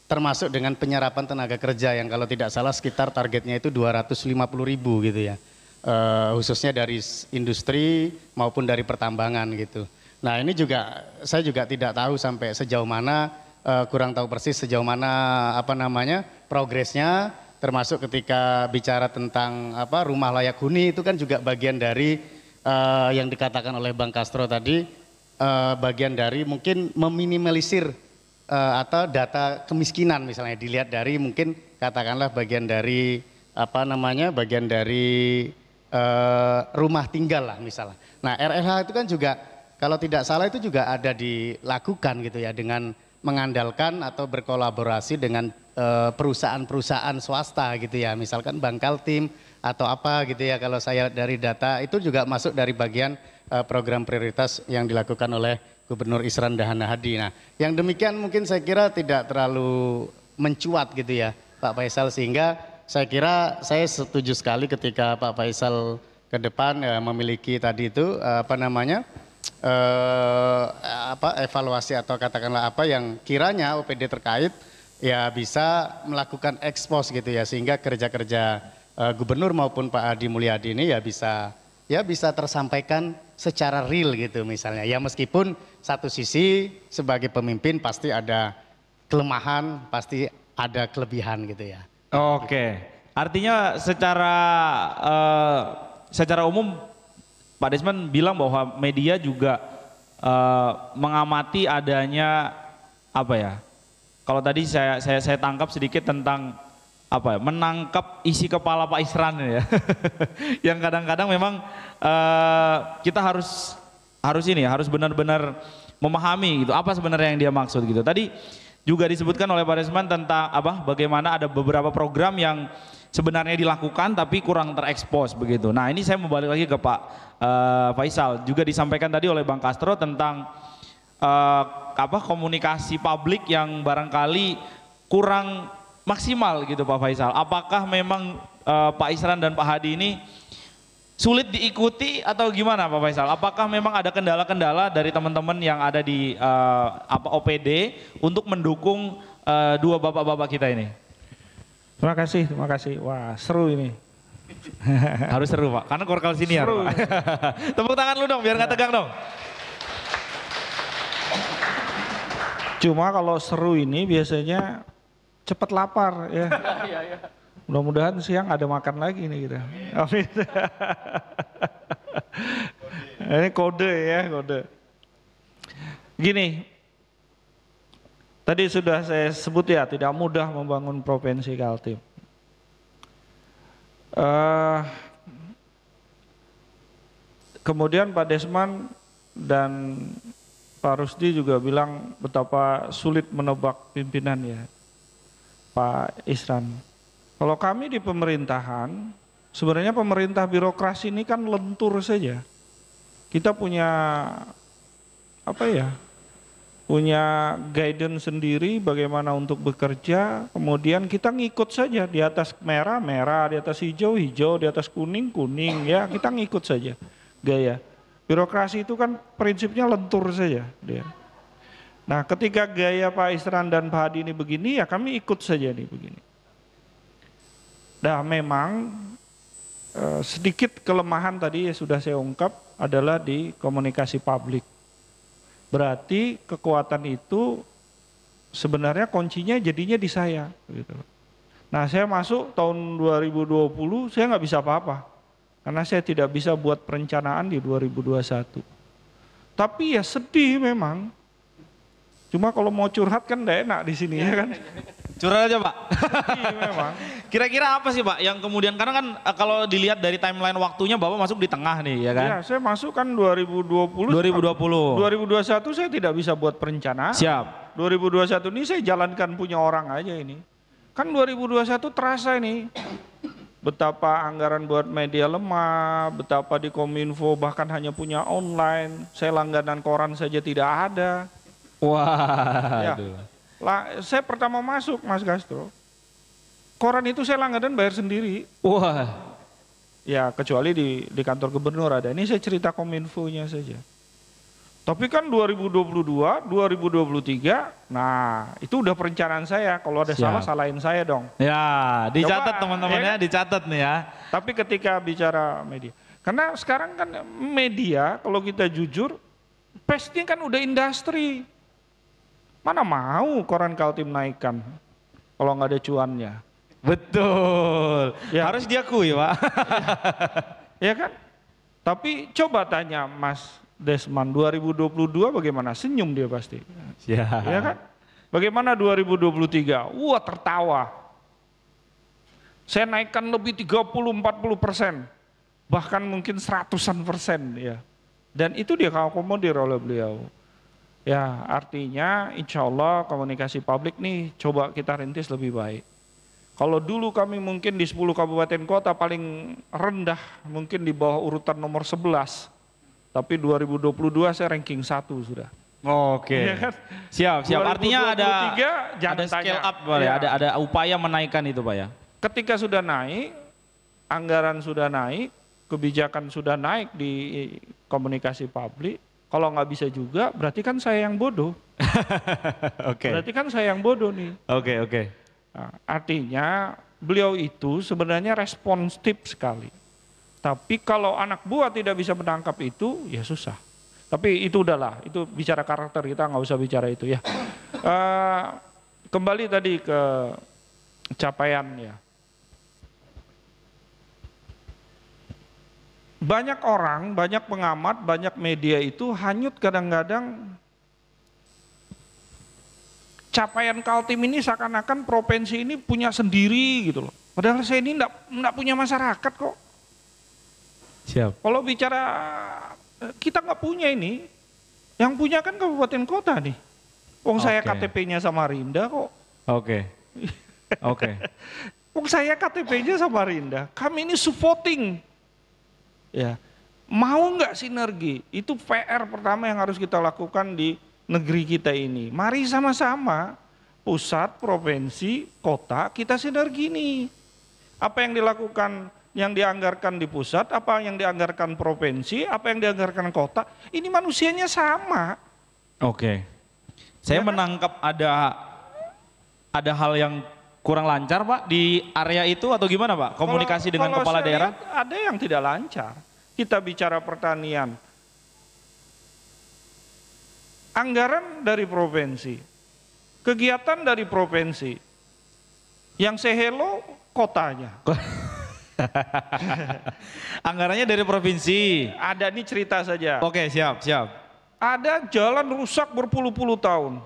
termasuk dengan penyerapan tenaga kerja yang kalau tidak salah sekitar targetnya itu 250.000 gitu ya. Khususnya dari industri maupun dari pertambangan gitu. Nah, ini juga saya juga tidak tahu sampai sejauh mana, kurang tahu persis sejauh mana progresnya, termasuk ketika bicara tentang rumah layak huni itu kan juga bagian dari yang dikatakan oleh Bang Castro tadi, bagian dari mungkin meminimalisir atau data kemiskinan misalnya dilihat dari mungkin katakanlah bagian dari bagian dari rumah tinggal lah misalnya. Nah, RLH itu kan juga kalau tidak salah itu juga ada dilakukan gitu ya dengan mengandalkan atau berkolaborasi dengan perusahaan-perusahaan swasta gitu ya, misalkan Bank Kaltim atau apa gitu ya, kalau saya dari data itu juga masuk dari bagian program prioritas yang dilakukan oleh Gubernur Isran Dahana Hadi. Nah, yang demikian mungkin saya kira tidak terlalu mencuat gitu ya Pak Faisal, sehingga saya kira saya setuju sekali ketika Pak Faisal ke depan memiliki tadi itu evaluasi atau katakanlah apa yang kiranya OPD terkait ya bisa melakukan ekspos gitu ya, sehingga kerja-kerja Gubernur maupun Pak Hadi Mulyadi ini ya bisa tersampaikan secara real gitu misalnya. Ya meskipun satu sisi sebagai pemimpin pasti ada kelemahan, pasti ada kelebihan gitu ya. Oke, artinya secara umum Pak Desmond bilang bahwa media juga mengamati adanya kalau tadi saya tangkap sedikit tentang menangkap isi kepala Pak Isran ya. Yang kadang-kadang memang kita harus benar-benar memahami gitu apa sebenarnya yang dia maksud gitu. Tadi juga disebutkan oleh Pak Desmond tentang bagaimana ada beberapa program yang sebenarnya dilakukan tapi kurang terekspos begitu. Nah, ini saya mau balik lagi ke Pak Faisal. Juga disampaikan tadi oleh Bang Castro tentang komunikasi publik yang barangkali kurang maksimal gitu Pak Faisal. Apakah memang Pak Isran dan Pak Hadi ini sulit diikuti atau gimana Pak Faisal? Apakah memang ada kendala-kendala dari teman-teman yang ada di OPD untuk mendukung dua bapak-bapak kita ini? Terima kasih. Wah, seru ini. Harus seru Pak, karena korkal senior Pak. Tepuk tangan lu dong biar nggak tegang dong. Cuma kalau seru ini biasanya cepat lapar ya. Mudah-mudahan siang ada makan lagi nih kita. Amin. Ini kode ya, kode. Gini, tadi sudah saya sebut ya, tidak mudah membangun provinsi Kaltim. Kemudian Pak Desmond dan Pak Rusdi juga bilang betapa sulit menebak pimpinan ya, Pak Isran. Kalau kami di pemerintahan sebenarnya pemerintah birokrasi ini kan lentur saja. Kita punya punya guidance sendiri bagaimana untuk bekerja, kemudian kita ngikut saja, di atas merah, merah, di atas hijau, hijau, di atas kuning, kuning, ya kita ngikut saja gaya. Birokrasi itu kan prinsipnya lentur saja dia. Nah ketika gaya Pak Isran dan Pak Hadi ini begini, ya kami ikut saja nih begini. Nah memang sedikit kelemahan tadi ya sudah saya ungkap adalah di komunikasi publik. Berarti kekuatan itu sebenarnya kuncinya jadinya di saya. Gitu. Nah saya masuk tahun 2020 saya nggak bisa apa-apa. Karena saya tidak bisa buat perencanaan di 2021. Tapi ya sedih memang. Cuma kalau mau curhat kan enggak enak di sini ya kan. Curhat aja Pak. Sedih memang. Kira-kira apa sih Pak yang kemudian, karena kan kalau dilihat dari timeline waktunya Bapak masuk di tengah nih ya kan? Ya saya masuk kan 2020. 2021 saya tidak bisa buat perencanaan. Siap. 2021 ini saya jalankan punya orang aja ini. Kan 2021 terasa ini. Betapa anggaran buat media lemah, betapa di Kominfo bahkan hanya punya online, saya langganan koran saja tidak ada. Wah. Ya. Saya pertama masuk Mas Gastro, koran itu saya langganan bayar sendiri. Wah. Ya kecuali di kantor gubernur ada, ini saya cerita Kominfo-nya saja. Tapi kan 2022, 2023, nah itu udah perencanaan saya, kalau ada salah salahin saya dong. Ya dicatat Coba, teman-temannya, ya. dicatat nih ya. Tapi ketika bicara media, karena sekarang kan media kalau kita jujur, pers-nya kan udah industri. Mana mau koran Kaltim naikkan kalau nggak ada cuannya. Betul, Ya. harus diakui Pak. Ya kan? Tapi coba tanya Mas Desman 2022 bagaimana? Senyum dia pasti. Ya. Ya kan? Bagaimana 2023? Wah tertawa. Saya naikkan lebih 30-40%. Bahkan mungkin 100% ya. Dan itu dia akomodir oleh beliau. Ya artinya insya Allah komunikasi publik nih coba kita rintis lebih baik. Kalau dulu kami mungkin di 10 kabupaten kota paling rendah mungkin di bawah urutan nomor 11. Tapi 2022 saya ranking 1 sudah. Oke. Ya kan? Siap, siap. Artinya 2023 jangan ada scale tanya. up Pak ya. Ya. Ada upaya menaikkan itu Pak ya. Ketika sudah naik, anggaran sudah naik, kebijakan sudah naik di komunikasi publik. Kalau nggak bisa juga, berarti kan saya yang bodoh. Oke. Berarti kan saya yang bodoh nih. Oke. Nah, artinya beliau itu sebenarnya responsif sekali. Tapi kalau anak buah tidak bisa menangkap itu, ya susah. Tapi itu udahlah, itu bicara karakter, kita nggak usah bicara itu ya. Kembali tadi ke capaian ya. Banyak orang, banyak pengamat, banyak media itu hanyut kadang-kadang capaian Kaltim ini seakan-akan provinsi ini punya sendiri gitu loh. Padahal saya ini enggak punya masyarakat kok. Siap. Kalau bicara kita nggak punya ini, yang punya kan kabupaten kota nih. Wong saya Oke. KTP-nya Samarinda kok. Oke. Wong saya KTP-nya Samarinda. Kami ini supporting. Ya, mau nggak sinergi? Itu PR pertama yang harus kita lakukan di negeri kita ini. Mari sama-sama pusat, provinsi, kota kita sinergi nih. Apa yang dilakukan, yang dianggarkan di pusat, apa yang dianggarkan provinsi, apa yang dianggarkan kota, ini manusianya sama. Oke. Saya Ya kan? menangkap ada hal yang kurang lancar Pak di area itu atau gimana Pak? Komunikasi dengan Kalau kepala saya daerah? lihat ada yang tidak lancar. Kita bicara pertanian. Anggaran dari provinsi. Kegiatan dari provinsi. Yang sehelo kotanya. Anggarannya dari provinsi. Ada nih cerita saja. Oke, siap. Ada jalan rusak berpuluh-puluh tahun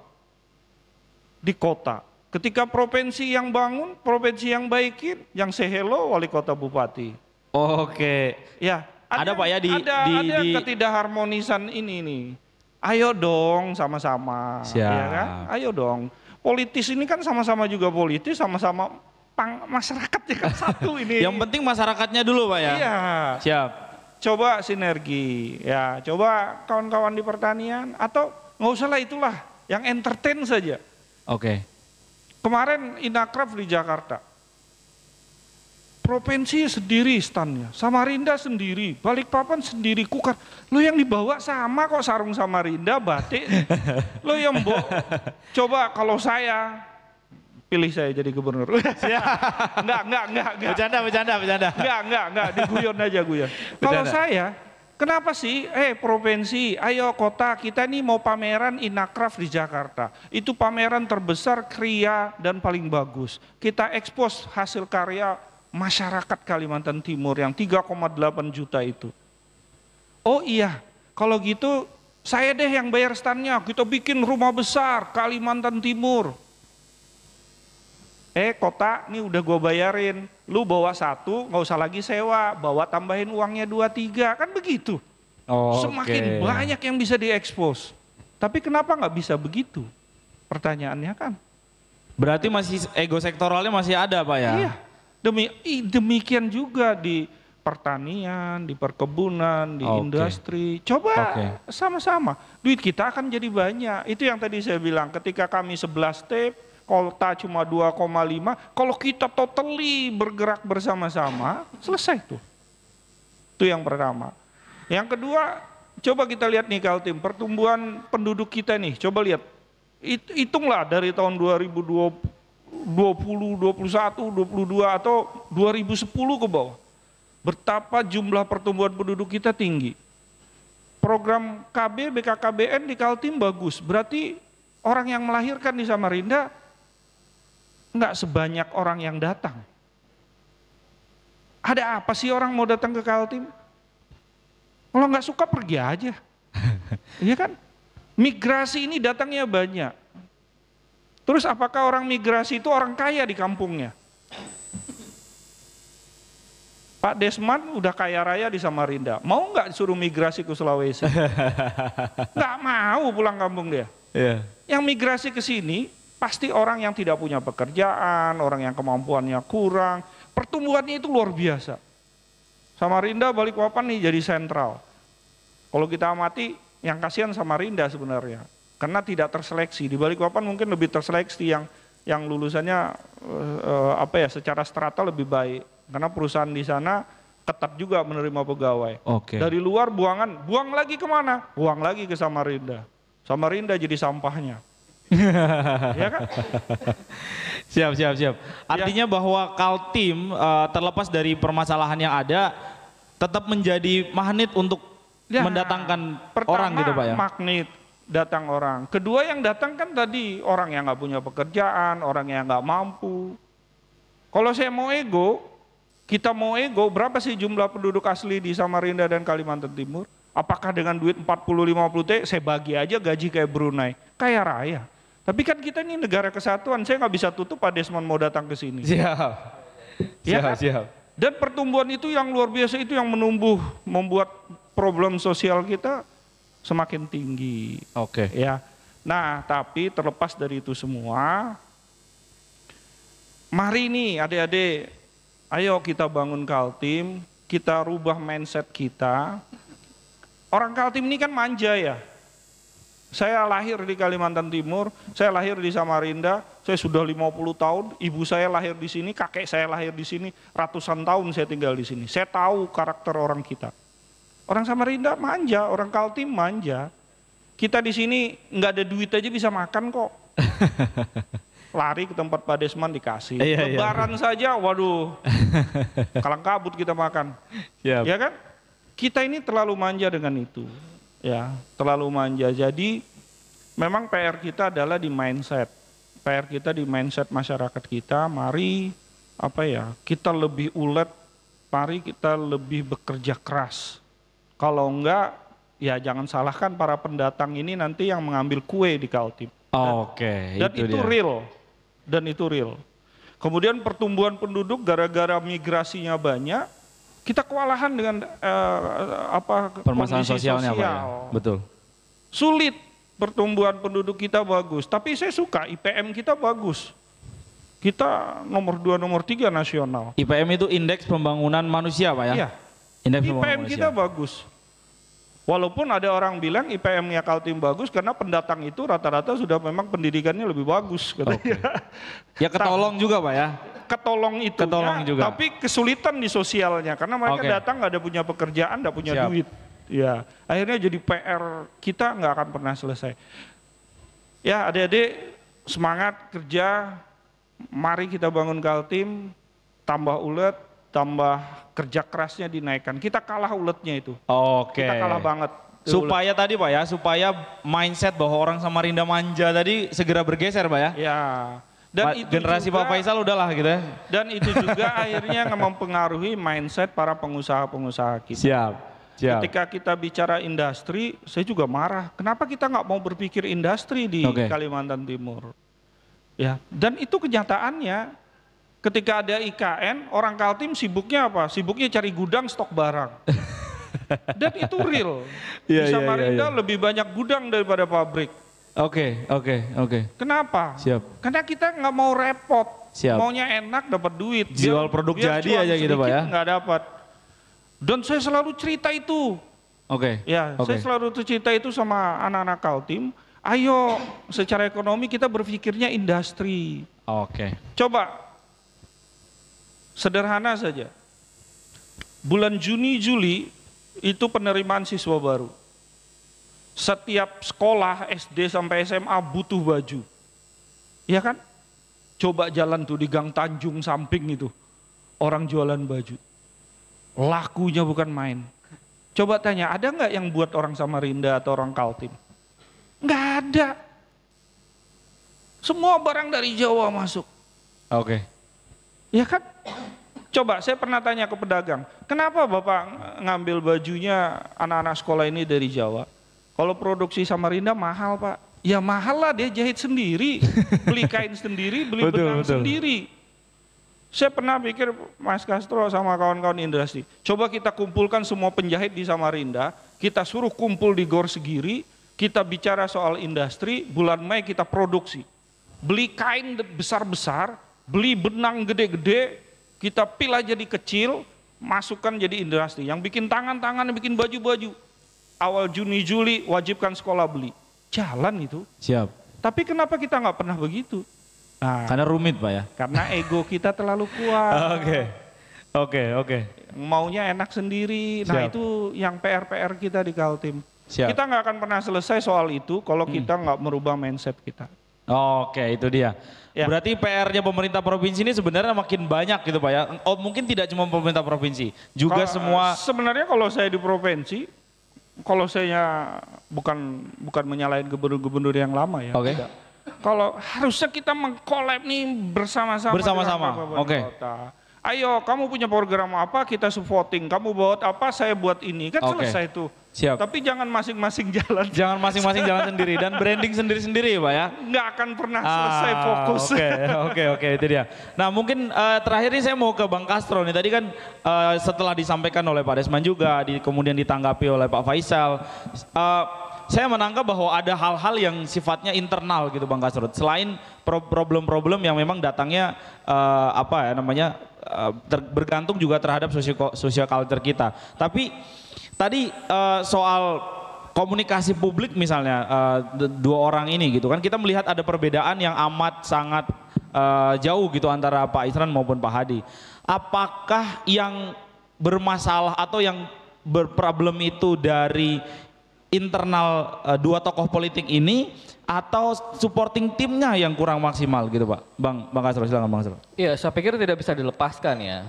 di kota. Ketika provinsi yang bangun, provinsi yang baikin, yang sehelo wali kota bupati. Oke. Ya, Ada, Pak, ya, ada ketidakharmonisan ini nih. Ayo dong sama-sama. Siap. Ya kan? Ayo dong. Politis ini kan sama-sama juga politis, sama-sama masyarakatnya kan satu ini. Yang penting masyarakatnya dulu Pak ya. Iya. Siap. Coba sinergi, ya coba kawan-kawan di pertanian atau nggak usah lah itulah, yang entertain saja. Oke. Kemarin Inakraf di Jakarta, provinsi sendiri standnya, Samarinda sendiri, Balikpapan sendiri, Kukar. Lo yang dibawa sama kok sarung Samarinda, batik. Lo yang coba kalau saya pilih saya jadi gubernur. Enggak. Bercanda. Enggak, diguyon aja guyon. Kalau saya, kenapa sih, provinsi, ayo kota, kita nih mau pameran Inakraf di Jakarta. Itu pameran terbesar, kria, dan paling bagus. Kita ekspos hasil karya masyarakat Kalimantan Timur yang 3,8 juta itu. Oh iya, kalau gitu saya deh yang bayar standnya, kita bikin rumah besar Kalimantan Timur. Kota, ini udah gue bayarin, lu bawa satu, nggak usah lagi sewa, bawa tambahin uangnya 2-3, kan begitu. Semakin banyak yang bisa diekspos. Tapi kenapa nggak bisa begitu? Pertanyaannya kan. Berarti masih ego sektoralnya masih ada Pak ya? Iya, demikian juga di pertanian, di perkebunan, di industri. Coba sama-sama, duit kita akan jadi banyak. Itu yang tadi saya bilang, ketika kami 11 TEP, kota cuma 2,5, kalau kita totally bergerak bersama-sama, selesai tuh. Itu yang pertama. Yang kedua, coba kita lihat nih Kaltim, pertumbuhan penduduk kita nih, coba lihat. Hitunglah dari tahun 2020, 21, 22 atau 2010 ke bawah. Betapa jumlah pertumbuhan penduduk kita tinggi. Program KB, BKKBN di Kaltim bagus, berarti orang yang melahirkan di Samarinda nggak sebanyak orang yang datang. Ada apa sih orang mau datang ke Kaltim? Kalau nggak suka pergi aja. Iya kan? Migrasi ini datangnya banyak. Terus apakah orang migrasi itu orang kaya di kampungnya? Pak Desman udah kaya raya di Samarinda. Mau nggak suruh migrasi ke Sulawesi? Nggak mau pulang kampung dia. Yeah. Yang migrasi ke sini pasti orang yang tidak punya pekerjaan, orang yang kemampuannya kurang, pertumbuhannya itu luar biasa. Samarinda, Balikpapan nih jadi sentral. Kalau kita amati, yang kasihan Samarinda sebenarnya, karena tidak terseleksi. Di Balikpapan mungkin lebih terseleksi yang lulusannya secara strata lebih baik, karena perusahaan di sana ketat juga menerima pegawai. Dari luar buang lagi kemana? Buang lagi ke Samarinda. Samarinda jadi sampahnya. Ya kan? Siap. Artinya bahwa Kaltim terlepas dari permasalahan yang ada, tetap menjadi magnet untuk mendatangkan orang gitu Pak ya? Magnet datang orang. Kedua yang datang kan tadi orang yang nggak punya pekerjaan, orang yang nggak mampu. Kalau saya mau ego, kita mau ego, berapa sih jumlah penduduk asli di Samarinda dan Kalimantan Timur? Apakah dengan duit 40-50 T saya bagi aja gaji kayak Brunei? Kaya raya. Tapi kan kita ini negara kesatuan, saya nggak bisa tutup Pak Desmond mau datang ke sini. Siap. Dan pertumbuhan itu yang luar biasa itu yang membuat problem sosial kita semakin tinggi. Ya. Nah, tapi terlepas dari itu semua, mari nih adik-adik, ayo kita bangun Kaltim, kita rubah mindset kita. Orang Kaltim ini kan manja ya. Saya lahir di Kalimantan Timur, saya lahir di Samarinda, saya sudah 50 tahun, ibu saya lahir di sini, kakek saya lahir di sini, ratusan tahun saya tinggal di sini. Saya tahu karakter orang kita. Orang Samarinda manja, orang Kaltim manja. Kita di sini nggak ada duit aja bisa makan kok. Lari ke tempat Pak Desman dikasih. Lebaran saja, waduh, kalang kabut kita makan. Ya kan? Kita ini terlalu manja dengan itu. Ya, terlalu manja. Jadi memang PR kita adalah di mindset. PR kita di mindset masyarakat kita. Mari kita lebih ulet, mari kita lebih bekerja keras. Kalau enggak, ya jangan salahkan para pendatang ini nanti yang mengambil kue di Kaltim. Dan itu real. Dan itu real. Kemudian pertumbuhan penduduk gara-gara migrasinya banyak, kita kewalahan dengan permasalahan sosialnya Pak ya? Betul. Sulit, pertumbuhan penduduk kita bagus, tapi saya suka IPM kita bagus. Kita nomor 2, nomor 3 nasional. IPM itu Indeks Pembangunan Manusia Pak ya? Iya. Indeks IPM Pembangunan kita Manusia. bagus. Walaupun ada orang bilang IPM-nya Kaltim bagus karena pendatang itu rata-rata sudah memang pendidikannya lebih bagus katanya. Ya ketolong juga Pak ya? Ketolong itu, Ketolong juga. tapi kesulitan di sosialnya karena mereka datang nggak ada punya pekerjaan, nggak punya Siap. duit. Ya, akhirnya jadi PR kita nggak akan pernah selesai. Ya, adik-adik semangat kerja, mari kita bangun Kaltim, tambah ulet, tambah kerja kerasnya dinaikkan. Kita kalah uletnya itu. Oke. Kita kalah banget. Supaya tadi Pak ya, supaya mindset bahwa orang Samarinda manja tadi segera bergeser Pak ya? Ya. Dan itu generasi juga, Pak Faisal udahlah gitu ya. Dan itu juga akhirnya mempengaruhi mindset para pengusaha-pengusaha kita. Siap. Ketika kita bicara industri, saya juga marah. Kenapa kita nggak mau berpikir industri di Kalimantan Timur? Ya, dan itu kenyataannya. Ketika ada IKN, orang Kaltim sibuknya apa? Sibuknya cari gudang stok barang. Dan itu real. Di Samarinda lebih banyak gudang daripada pabrik. Oke. Kenapa? Siap. Karena kita nggak mau repot. Siap. Maunya enak dapat duit. Jual produk jadi aja gitu Pak ya? Nggak dapat. Dan saya selalu cerita itu. Saya selalu cerita itu sama anak-anak Kaltim. Ayo secara ekonomi kita berpikirnya industri. Coba sederhana saja. Bulan Juni, Juli itu penerimaan siswa baru. Setiap sekolah SD sampai SMA butuh baju. Iya kan? Coba jalan tuh di Gang Tanjung samping itu. Orang jualan baju. Lakunya bukan main. Coba tanya, ada nggak yang buat orang Samarinda atau orang Kaltim? Nggak ada. Semua barang dari Jawa masuk. Ya kan? Coba saya pernah tanya ke pedagang, kenapa Bapak ngambil bajunya anak-anak sekolah ini dari Jawa? Kalau produksi Samarinda mahal Pak. Ya mahal lah, dia jahit sendiri, beli kain sendiri, beli benang sendiri. Saya pernah pikir Mas Castro sama kawan-kawan industri, coba kita kumpulkan semua penjahit di Samarinda, kita suruh kumpul di Gor Segiri, kita bicara soal industri, bulan Mei kita produksi. Beli kain besar-besar, beli benang gede-gede, kita pilah jadi kecil, masukkan jadi industri. Yang bikin tangan-tangan, bikin baju-baju. Awal Juni, Juli wajibkan sekolah beli. Jalan itu. Siap. Tapi kenapa kita nggak pernah begitu? Nah, karena rumit Pak ya? Karena ego kita terlalu kuat. Oke. Maunya enak sendiri. Nah itu yang PR-PR kita di Kaltim. Siap. Kita nggak akan pernah selesai soal itu kalau kita nggak merubah mindset kita. Itu dia. Ya. Berarti PR-nya pemerintah provinsi ini sebenarnya makin banyak gitu Pak ya? Mungkin tidak cuma pemerintah provinsi, juga semua. Sebenarnya kalau saya di provinsi, kalau saya bukan menyalahin gubernur-gubernur yang lama ya. Kalau harusnya kita mengkolab nih bersama-sama. Kota. Ayo kamu punya program apa, kita voting. Kamu buat apa, saya buat ini. Kan selesai tuh. Siap. Tapi jangan masing-masing jalan. Jangan masing-masing jalan sendiri dan branding sendiri-sendiri Pak ya. Nggak akan pernah selesai fokus. Oke, itu dia. Nah mungkin terakhir ini saya mau ke Bang Castro nih. Tadi kan setelah disampaikan oleh Pak Desman juga, kemudian ditanggapi oleh Pak Faisal. Saya menangkap bahwa ada hal-hal yang sifatnya internal gitu Bang Castro. Selain problem-problem yang memang datangnya bergantung juga terhadap social culture kita. Tapi tadi soal komunikasi publik misalnya dua orang ini gitu kan, kita melihat ada perbedaan yang amat sangat jauh gitu antara Pak Isran maupun Pak Hadi. Apakah yang bermasalah atau yang berproblem itu dari internal dua tokoh politik ini atau supporting timnya yang kurang maksimal gitu Pak? Bang Castro, silakan Bang Castro. Iya, saya pikir tidak bisa dilepaskan ya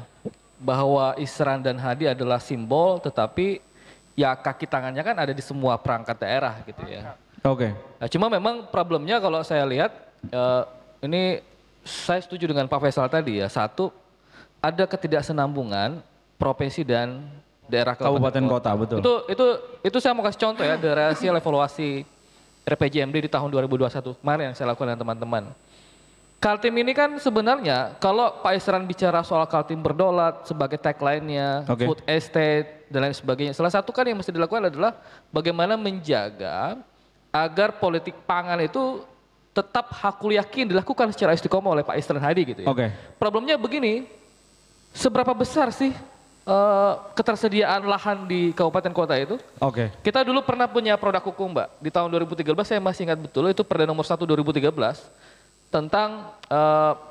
bahwa Isran dan Hadi adalah simbol, tetapi ya kaki tangannya kan ada di semua perangkat daerah gitu ya. Nah, cuma memang problemnya kalau saya lihat ini saya setuju dengan Pak Faisal tadi ya. Satu, ada ketidaksenambungan provinsi dan daerah kabupaten kota, betul. Itu saya mau kasih contoh ya dari hasil evaluasi RPJMD di tahun 2021 kemarin yang saya lakukan dengan teman-teman. Kaltim ini kan sebenarnya kalau Pak Isran bicara soal Kaltim berdaulat sebagai tagline-nya, food estate dan lain sebagainya. Salah satu kan yang mesti dilakukan adalah bagaimana menjaga agar politik pangan itu tetap hakul yakin dilakukan secara istiqomah oleh Pak Isran Hadi gitu ya. Oke. Problemnya begini, seberapa besar sih ketersediaan lahan di kabupaten kota itu? Oke. Kita dulu pernah punya produk hukum, Mbak. Di tahun 2013 saya masih ingat betul, itu Perda nomor 1 2013 tentang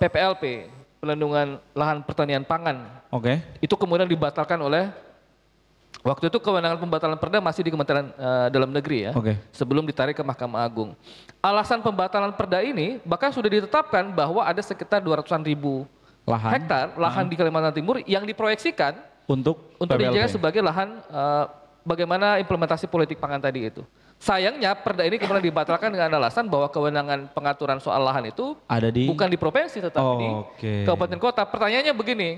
PPLP, pelindungan lahan pertanian pangan. Oke. Itu kemudian dibatalkan oleh, waktu itu kewenangan pembatalan perda masih di Kementerian Dalam Negeri ya. Oke. Sebelum ditarik ke Mahkamah Agung. Alasan pembatalan perda ini bahkan sudah ditetapkan bahwa ada sekitar 200-an ribu hektar lahan di Kalimantan Timur yang diproyeksikan Untuk dijadikan PPLP. sebagai lahan bagaimana implementasi politik pangan tadi itu. Sayangnya perda ini kemudian dibatalkan dengan alasan bahwa kewenangan pengaturan soal lahan itu Ada di bukan di provinsi tetapi di Oke. kabupaten kota. Pertanyaannya begini,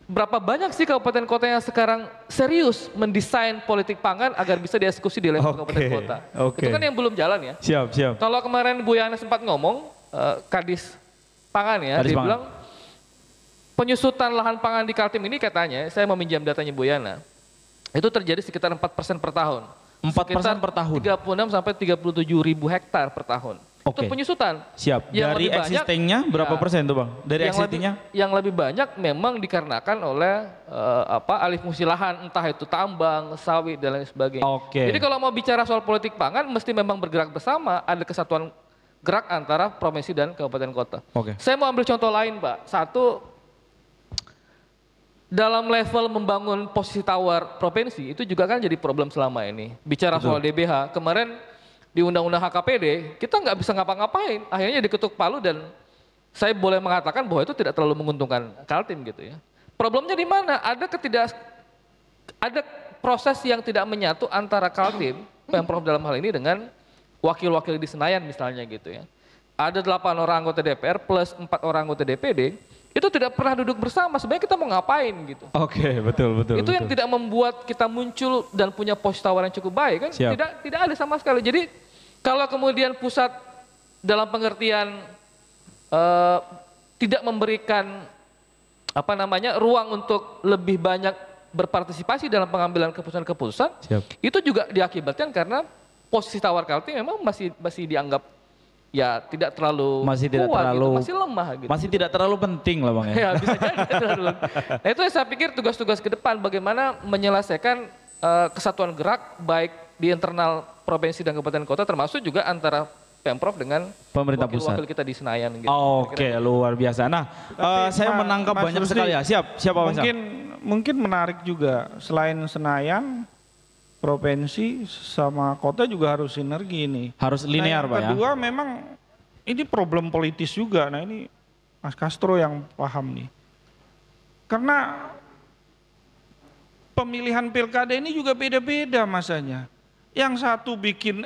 berapa banyak sih kabupaten kota yang sekarang serius mendesain politik pangan agar bisa dieksekusi di level kabupaten kota? Oke. Itu kan yang belum jalan ya. Siap, siap. Kalau kemarin Bu Yana sempat ngomong, Kadis Pangan ya, Kadis dia Pangan. bilang penyusutan lahan pangan di Kaltim ini katanya, saya meminjam datanya Bu Yana, itu terjadi sekitar 4% per tahun. 4% per tahun? 36 sampai 37 ribu hektar per tahun. Oke. Itu penyusutan. Siap. Yang Dari lebih banyak, existingnya berapa ya, persen tuh Bang? Dari existingnya? yang lebih banyak memang dikarenakan oleh alih fungsi lahan, entah itu tambang, sawit dan lain sebagainya. Oke. Jadi kalau mau bicara soal politik pangan, mesti memang bergerak bersama, ada kesatuan gerak antara provinsi dan kabupaten kota. Oke. Saya mau ambil contoh lain, Pak. Satu, dalam level membangun posisi tawar provinsi itu juga kan jadi problem selama ini. Bicara soal DBH, kemarin di Undang-Undang HKPD kita nggak bisa ngapa-ngapain, akhirnya diketuk palu dan saya boleh mengatakan bahwa itu tidak terlalu menguntungkan Kaltim gitu ya. Problemnya di mana? Ada proses yang tidak menyatu antara Kaltim, Pemprov dalam hal ini dengan wakil-wakil di Senayan misalnya gitu ya. Ada 8 orang anggota DPR plus 4 orang anggota DPD. Itu tidak pernah duduk bersama, sebenarnya kita mau ngapain gitu. Oke, betul. Itu yang tidak membuat kita muncul dan punya posisi tawar yang cukup baik kan? Siap. Tidak ada sama sekali. Jadi kalau kemudian pusat dalam pengertian tidak memberikan ruang untuk lebih banyak berpartisipasi dalam pengambilan keputusan-keputusan, Siap. itu juga diakibatkan karena posisi tawar Kaltim memang masih dianggap ya tidak terlalu Masih tidak kuat terlalu gitu, masih lemah gitu. Masih tidak terlalu penting lah Bang ya. Ya bisa jadi. Nah itu yang saya pikir tugas-tugas ke depan bagaimana menyelesaikan kesatuan gerak baik di internal provinsi dan kabupaten kota termasuk juga antara Pemprov dengan Pemerintah pusat. wakil-wakil kita di Senayan gitu. Oke, luar biasa. Nah, saya menangkap Mas banyak Rusdi, sekali ya. Siap Pak Faisal. Mungkin menarik juga selain Senayan, provinsi sama kota juga harus sinergi ini. Harus linear Pak Nah, ya. yang kedua memang ini problem politis juga. Nah ini Mas Castro yang paham nih. Karena pemilihan pilkada ini juga beda-beda masanya. Yang satu bikin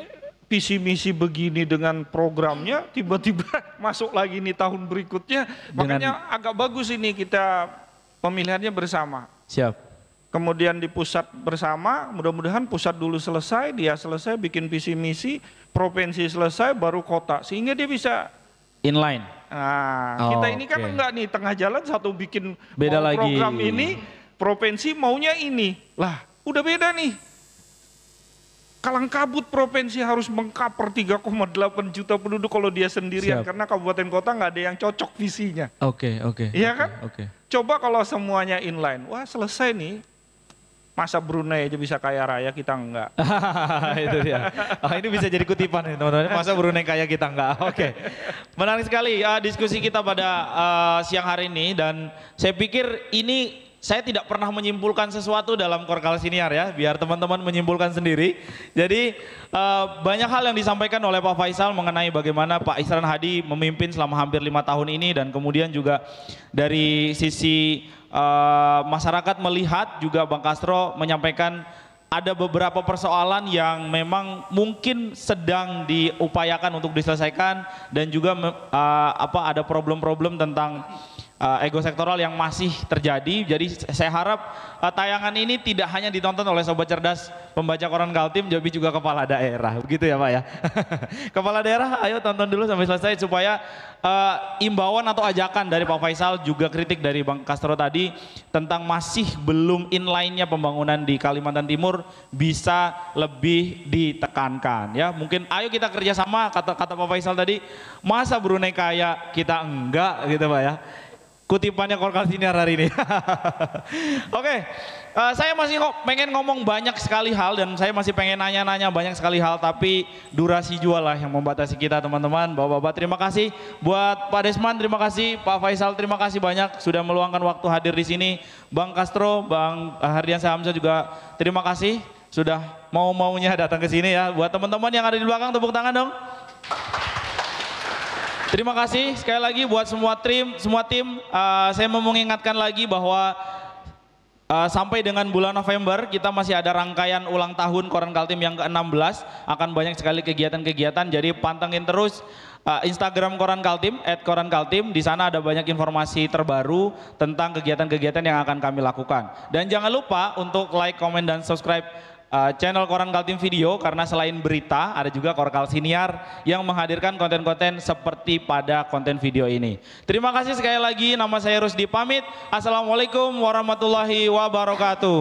visi misi begini dengan programnya, tiba-tiba masuk lagi nih tahun berikutnya. Makanya agak bagus ini kita pemilihannya bersama. Siap. Kemudian di pusat bersama, mudah-mudahan pusat dulu selesai, dia selesai bikin visi misi, provinsi selesai, baru kota. Sehingga dia bisa Inline. Nah, kita ini kan oke. enggak nih tengah jalan satu bikin Beda mau lagi. program ini, provinsi maunya ini. Lah, udah beda nih. Kalang kabut provinsi harus mengcover 3,8 juta penduduk kalau dia sendirian Siap. karena kabupaten kota nggak ada yang cocok visinya. Oke. Iya kan? Oke. Coba kalau semuanya inline, wah selesai nih. Masa Brunei aja bisa kaya raya, kita enggak. Itu dia. Ini bisa jadi kutipan nih teman-teman. Masa Brunei kaya kita enggak? Oke. Menarik sekali diskusi kita pada siang hari ini dan saya pikir ini saya tidak pernah menyimpulkan sesuatu dalam Korkal Siniar ya, biar teman-teman menyimpulkan sendiri. Jadi banyak hal yang disampaikan oleh Pak Faisal mengenai bagaimana Pak Isran Hadi memimpin selama hampir 5 tahun ini dan kemudian juga dari sisi masyarakat melihat juga Bang Castro menyampaikan ada beberapa persoalan yang memang mungkin sedang diupayakan untuk diselesaikan dan juga ada problem-problem tentang ego sektoral yang masih terjadi. Jadi saya harap tayangan ini tidak hanya ditonton oleh sobat cerdas pembaca koran Kaltim, tapi juga kepala daerah. Begitu ya Pak ya. Kepala daerah ayo tonton dulu sampai selesai supaya imbauan atau ajakan dari Pak Faisal juga kritik dari Bang Castro tadi tentang masih belum inline-nya pembangunan di Kalimantan Timur bisa lebih ditekankan ya. Mungkin ayo kita kerjasama, kata Pak Faisal tadi, masa Brunei kaya kita enggak gitu Pak ya. Kutipannya Korkal Siniar hari ini. Oke, saya masih pengen ngomong banyak sekali hal dan saya masih pengen nanya-nanya banyak sekali hal, tapi durasi jual lah yang membatasi kita teman-teman. Bapak-bapak terima kasih, buat Pak Desman terima kasih, Pak Faisal terima kasih banyak sudah meluangkan waktu hadir di sini. Bang Castro, Bang Hardiansyah Hamzah juga terima kasih sudah mau-maunya datang ke sini ya. Buat teman-teman yang ada di belakang tepuk tangan dong. Terima kasih sekali lagi buat semua tim. Saya mau mengingatkan lagi bahwa sampai dengan bulan November kita masih ada rangkaian ulang tahun Koran Kaltim yang ke-16. Akan banyak sekali kegiatan-kegiatan, jadi pantengin terus Instagram Koran Kaltim @korankaltim. Di sana ada banyak informasi terbaru tentang kegiatan-kegiatan yang akan kami lakukan. Dan jangan lupa untuk like, komen, dan subscribe channel Koran Kaltim Video, karena selain berita ada juga Korkal Siniar yang menghadirkan konten-konten seperti pada konten video ini. Terima kasih sekali lagi, nama saya Rusdi pamit. Assalamualaikum warahmatullahi wabarakatuh.